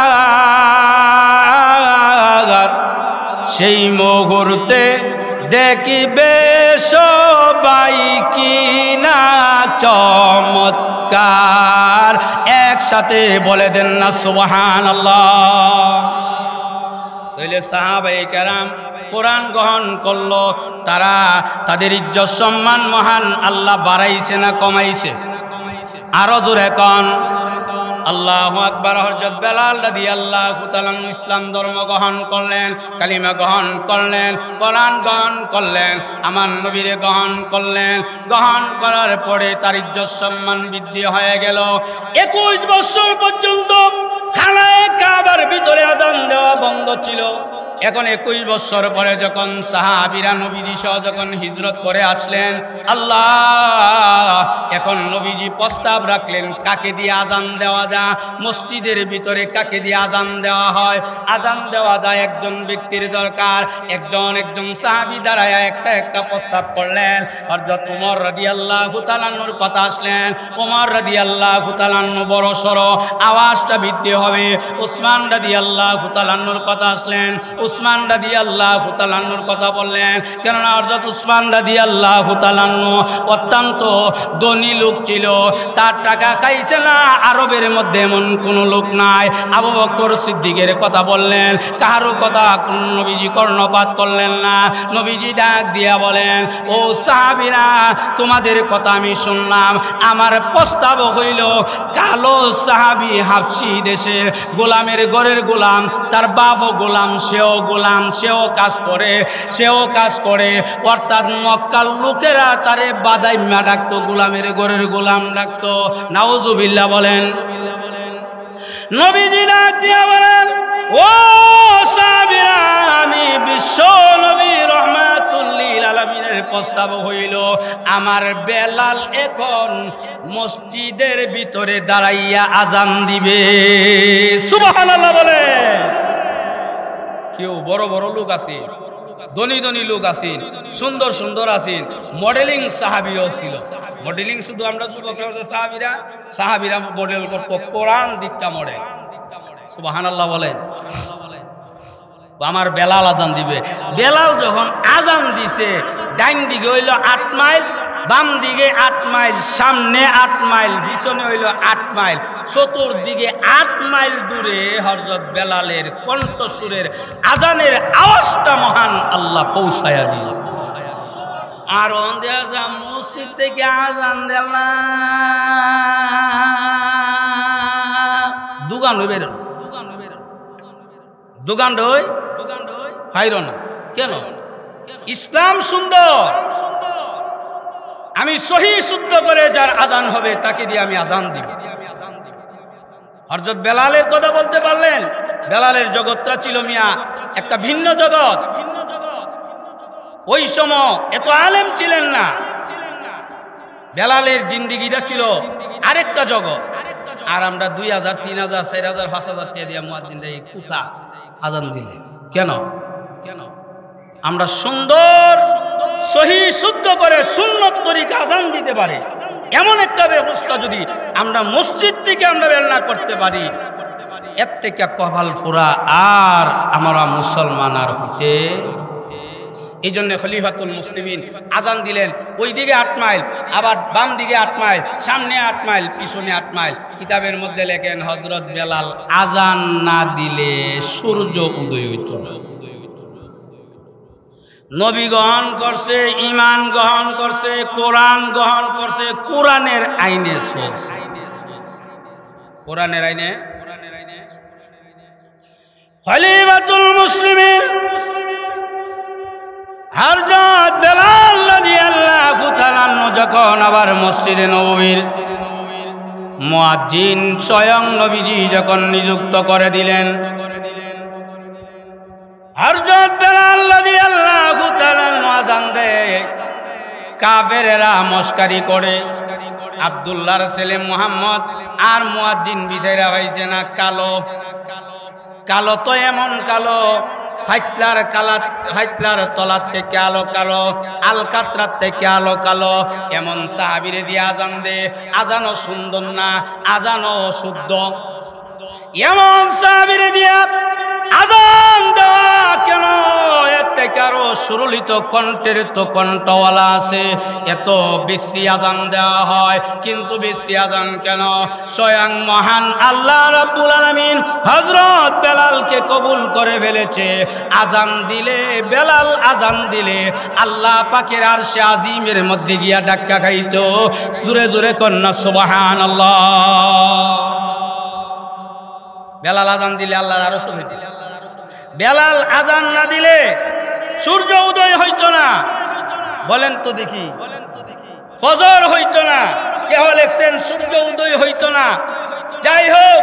সেই মুহূর্তে দেখিবে সবাই কি না চমৎকার। একসাথে বলে দেন না সুবহানাল্লাহ। তাহলে সাহাবায়ে কেরাম কোরআন গ্রহণ করলো, তারা তাদের ইজ্জত সম্মান মহান আল্লাহ বাড়াইছে না কমাইছে? আরো জোরে কোন আল্লাহু আকবার। হযরত বেলাল রাদিয়াল্লাহু তাআলা ইসলাম ধর্ম গ্রহণ করলেন, কালিমা গ্রহণ করলেন, কোরআন গ্রহণ করলেন, আমার নবীরে গ্রহণ করলেন। গ্রহণ করার পরে তার ইজ্জত সম্মান বৃদ্ধি হয়ে গেল। 21 বছর পর্যন্ত খানায়ে কাবার ভিতরে আযান দেওয়া বন্ধ ছিল। এখন 21 বছর পরে যখন সাহাবীরা নবীজি সহ যখন হিজরত করে আসলেন, আল্লাহ এখন নবীজি প্রস্তাব রাখলেন কাকে দিয়ে আযান দেওয়া যায়, মসজিদের ভিতরে কাকে দিয়ে আযান দেওয়া হয়। আযান দেওয়া যায় একজন ব্যক্তির দরকার। একজন সাহাবী দাঁড়ায় একটা প্রস্তাব করলেন। হযরত ওমর রাদিয়াল্লাহু তাআলা আনহুর কথা আসলেন। ওমর রাদিয়াল্লাহু তাআলা আনহু বড় সরো আওয়াজটা বৃদ্ধি হবে। উসমান রাদিয়াল্লাহু তাআলা আনহুর কথা আসলেন। উসমান রাদিয়াল্লাহু তাআলা আনহুর কথা বললেন, কেননা হযরত উসমান রাদিয়াল্লাহু তাআলা আনহু অত্যন্ত ধনী লোক ছিল, তার টাকা খাইছে না আরবের মধ্যে এমন কোন লোক নাই। আবু বকর সিদ্দিকের কথা বললেন, কারো কথা নবীজি কর্ণপাত করলেন না। নবীজি ডাক দিয়া বলেন, ও সাহাবীরা তোমাদের কথা আমি শুনলাম, আমার প্রস্তাব হইল কালো সাহাবী হাবশী দেশের গোলামের ঘরের গোলাম, তার বাপও গোলাম, সেও কাজ করে অর্থাৎ মক্কার লোকেরা তারে বাদাইম্মা ডাকতো, গোলামের ঘরের গোলাম ডাকতো। নাউজুবিল্লাহ বলেন। নবীজি ডাক দিয়া বলেন, ও সাহাবীরা আমি বিশ্ব নবী রাহমাতুল লিল আলামিনের প্রস্তাব হইল আমার বেলাল এখন মসজিদের ভিতরে দাঁড়াইয়া আযান দিবে। সুবহানাল্লাহ বলে। কেউ বড় বড় লোক আছে, ধনী লোক আছেন, সুন্দর আছেন, মডেলিং সাহাবীও ছিল। মডেলিং শুধু আমরা যুবক সাহাবীরা মডেল করতো, কোরআন দীক্ষা মডেল। সুবহানাল্লাহ বলেন। আমার বেলাল আযান দিবে। বেলাল যখন আযান দিছে, ডাইন দিকে হইল 8 মাইল, বাম দিকে 8 মাইল, সামনে 8 মাইল, পিছনে হইল 8 মাইল, চতুর্দিকে 8 মাইল দূরে হযরত বেলালের কণ্ঠসুরের আযানের আওয়াজটা মহান আল্লাহ পৌঁছায়া দিয়েছে। আর মসজিদ থেকে আযান দিলা দোকান হইবে, দোকান হই হাইর না কেন? ইসলাম সুন্দর। আমি সহি শুদ্ধ করে যার আযান হবে তাকে দিয়ে আমি আযান দিব। হযরত বেলালের কথা বলতে পারলেন। বেলালের জগৎটা ছিল মিয়া একটা ভিন্ন জগৎ। ওই সময় এত আলেম ছিলেন না। বেলালের জিন্দেগিটা ছিল আরেকটা জগৎ। আর আমরা 2000, 3000, 4000, 5000 টাকা দিয়ে মুয়াজ্জিন দেই কুতা আযান দিলে কেন? আমরা সুন্দর সহি শুদ্ধ করে সুন্নত তরিকা আযান দিতে পারি এমন একটা ব্যবস্থা যদি আমরা মসজিদ থেকে আমরা বের না করতে পারি, এর থেকে কপাল ফোরা আর আমরা মুসলমান আর হতে। এই জন্য খলিফাতুল মুসলিমিন আযান দিলেন, ওই দিকে 8 মাইল, আবার বাম দিকে 8 মাইল, সামনে 8 মাইল, পিছনে 8 মাইল। কিতাবের মধ্যে লেখেন হযরত বেলাল আযান না দিলে সূর্য উদয় হইত না। নবী গ্রহণ করছে, ঈমান গ্রহণ করছে, কোরআন গ্রহণ করছে, কোরআনের আইনে চলছে। কোরআনের আইনে খলিফাতুল মুসলিমিন হযরত বেলাল রাদিয়াল্লাহু তাআলা যখন আবার মসজিদে নববীর মুয়াজ্জিন স্বয়ং নবীজি যখন নিযুক্ত করে দিলেন, হযরত বেলাল রাদিয়াল্লাহু তাআলা আযান দেয়। কাফেরেরা মস্কারি করে, আব্দুল্লাহর ছেলে মুহাম্মদ আর মুয়াজ্জিন বিচাইরা হইছে না কালো। কালো তো এমন কালো, ফাইতলার তলার থেকে আলো কালো, আলকাতরার থেকে আলো কালো। এমন সাহাবীরে দিয়ে আযান দে, আযানও সুন্দর না, আযানও শুদ্ধ। এমন সাহাবীরে দিয়া আযান দেওয়া কেন এর থেকে আরো সুরলিত কণ্ঠের তো কণ্ঠওয়ালা আছে, এত বিশ্রী আযান দেওয়া হয়, কিন্তু বিশ্রী আযান কেন? স্বয়ং মহান আল্লাহ রাব্বুল আলামিন হযরত বেলালকে কবুল করে ফেলেছে। আযান দিলে, বেলাল আযান দিলে আল্লাহ পাকের আরশে আজিমের মধ্যে গিয়া ধাক্কা খাইতো। জোরে জোরে কন্যা সুবহানাল্লাহ। বেলাল আযান দিলে আল্লাহর আরশ হইতো। বেলাল আযান না দিলে সূর্য উদয় হইতো না। বলেন তো দেখি, ফজর হইতো না, কেহ লেখছেন সূর্য উদয় হইতো না। যাই হোক,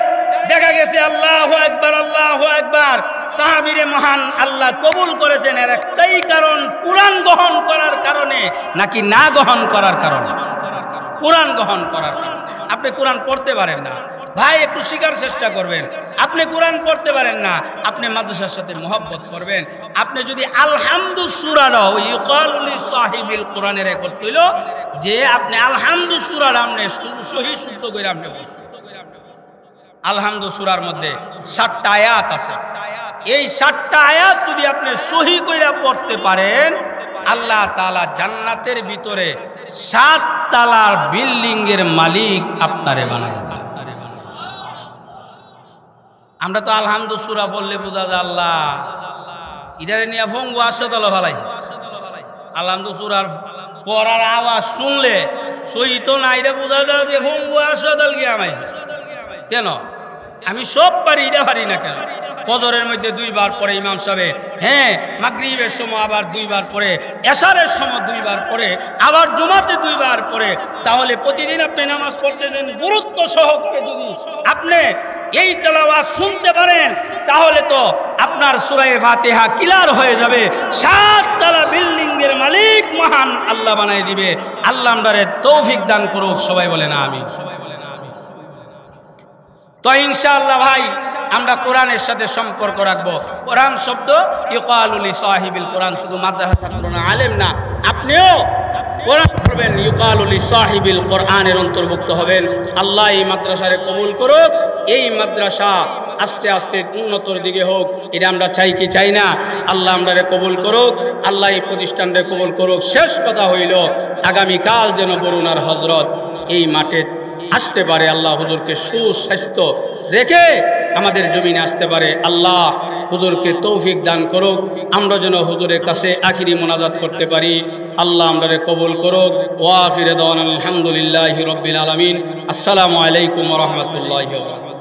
দেখা গেছে আল্লাহু আকবার, আল্লাহু আকবার, সাহাবীরে মহান আল্লাহ কবুল করেছেন। এর একটাই কারণ, কুরআন গ্রহণ করার কারণে নাকি না গ্রহণ করার কারণে? কুরআন গ্রহণ করার কারণে। আপনি কোরআন পড়তে পারেন না ভাই, একটু শিখার চেষ্টা করবেন। আপনি কোরআন পড়তে পারেন না, আপনি মাদ্রাসার সাথে মহব্বত করবেন। আপনি যদি আলহামদু সূরাটাও ইউকালু লিসাহিবিল কোরআনের রেকর্ড হইল যে আপনি আলহামদু সূরার আপনি সহি শুদ্ধ করে আপনি বলছেন। আলহামদু সূরার মধ্যে 7টা আয়াত আছে। এই 7টা আয়াত যদি আপনি সহি কইরা পড়তে পারেন, আল্লাহ তাআলা জান্নাতের ভিতরে 7 তালার বিল্ডিং এর মালিক আপনারে বানায় দেন। আমরা তো আলহামদু সূরা বললে বোঝা যায় আল্লাহ ইদারে নিয়া ফঙ্গু আশাদল ভালাইছে। আলহামদু সূরার পড়ার আওয়াজ শুনলে সহি তো না, এটা বোঝা যায় যে ফঙ্গু আশাদল গিয়ে আমাইছে। কেন? আমি সব পারি, এটা পারি না কেন? ফজরের মধ্যে 2 বার পড়ে ইমাম সাহেব, হ্যাঁ, মাগরিবের সময় আবার 2 বার পড়ে, এশারের সময় 2 বার পড়ে, আবার জুমাতে 2 বার পড়ে। তাহলে প্রতিদিন আপনি নামাজ পড়তে দেন, গুরুত্ব সহকারে যদি আপনি এই তেলাওয়াত শুনতে পারেন, তাহলে তো আপনার সূরা ফাতিহা ক্লিয়ার হয়ে যাবে। 7 তালা বিল্ডিং এর মালিক মহান আল্লাহ বানাই দিবে। আল্লাহ আমাদের তৌফিক দান করুক। সবাই বলেন আমিন। তো ইনশাআল্লাহ ভাই, আমরা কোরআনের সাথে সম্পর্ক রাখবো। কোরআন শব্দ ইউকালু লিসাহিবিল কোরআন, শুধু মাদ্রাসা ছাত্র না, আলেম না, আপনিও কোরআন পড়বেন, ইউকালু লিসাহিবিল কোরআনের অন্তর্ভুক্ত হবেন। আল্লাহ এই মাদ্রাসারে কবুল করুক। এই মাদ্রাসা আস্তে আস্তে উন্নতর দিকে হোক, এটা আমরা চাই কি চাই না? আল্লাহ আমরারে কবুল করুক, আল্লাহ এই প্রতিষ্ঠানরে কবুল করুক। শেষ কথা হইল, আগামীকাল যেন বরুণার হযরত এই মাঠে আসতে পারে, আল্লাহ হুজুরকে সুস্বাস্থ্য রেখে আমাদের জমিনে আসতে পারে। আল্লাহ হুজুরকে তৌফিক দান করুক, আমরা যেন হুজুরের কাছে আখিরি মোনাজাত করতে পারি। আল্লাহ আমরারে কবুল করুক। ওয়া আখিরু দাওয়ানা আলহামদুলিল্লাহি রাব্বিল আলামিন। আসসালামু আলাইকুম ওয়া রাহমাতুল্লাহি ওয়া বারাকাতুহু।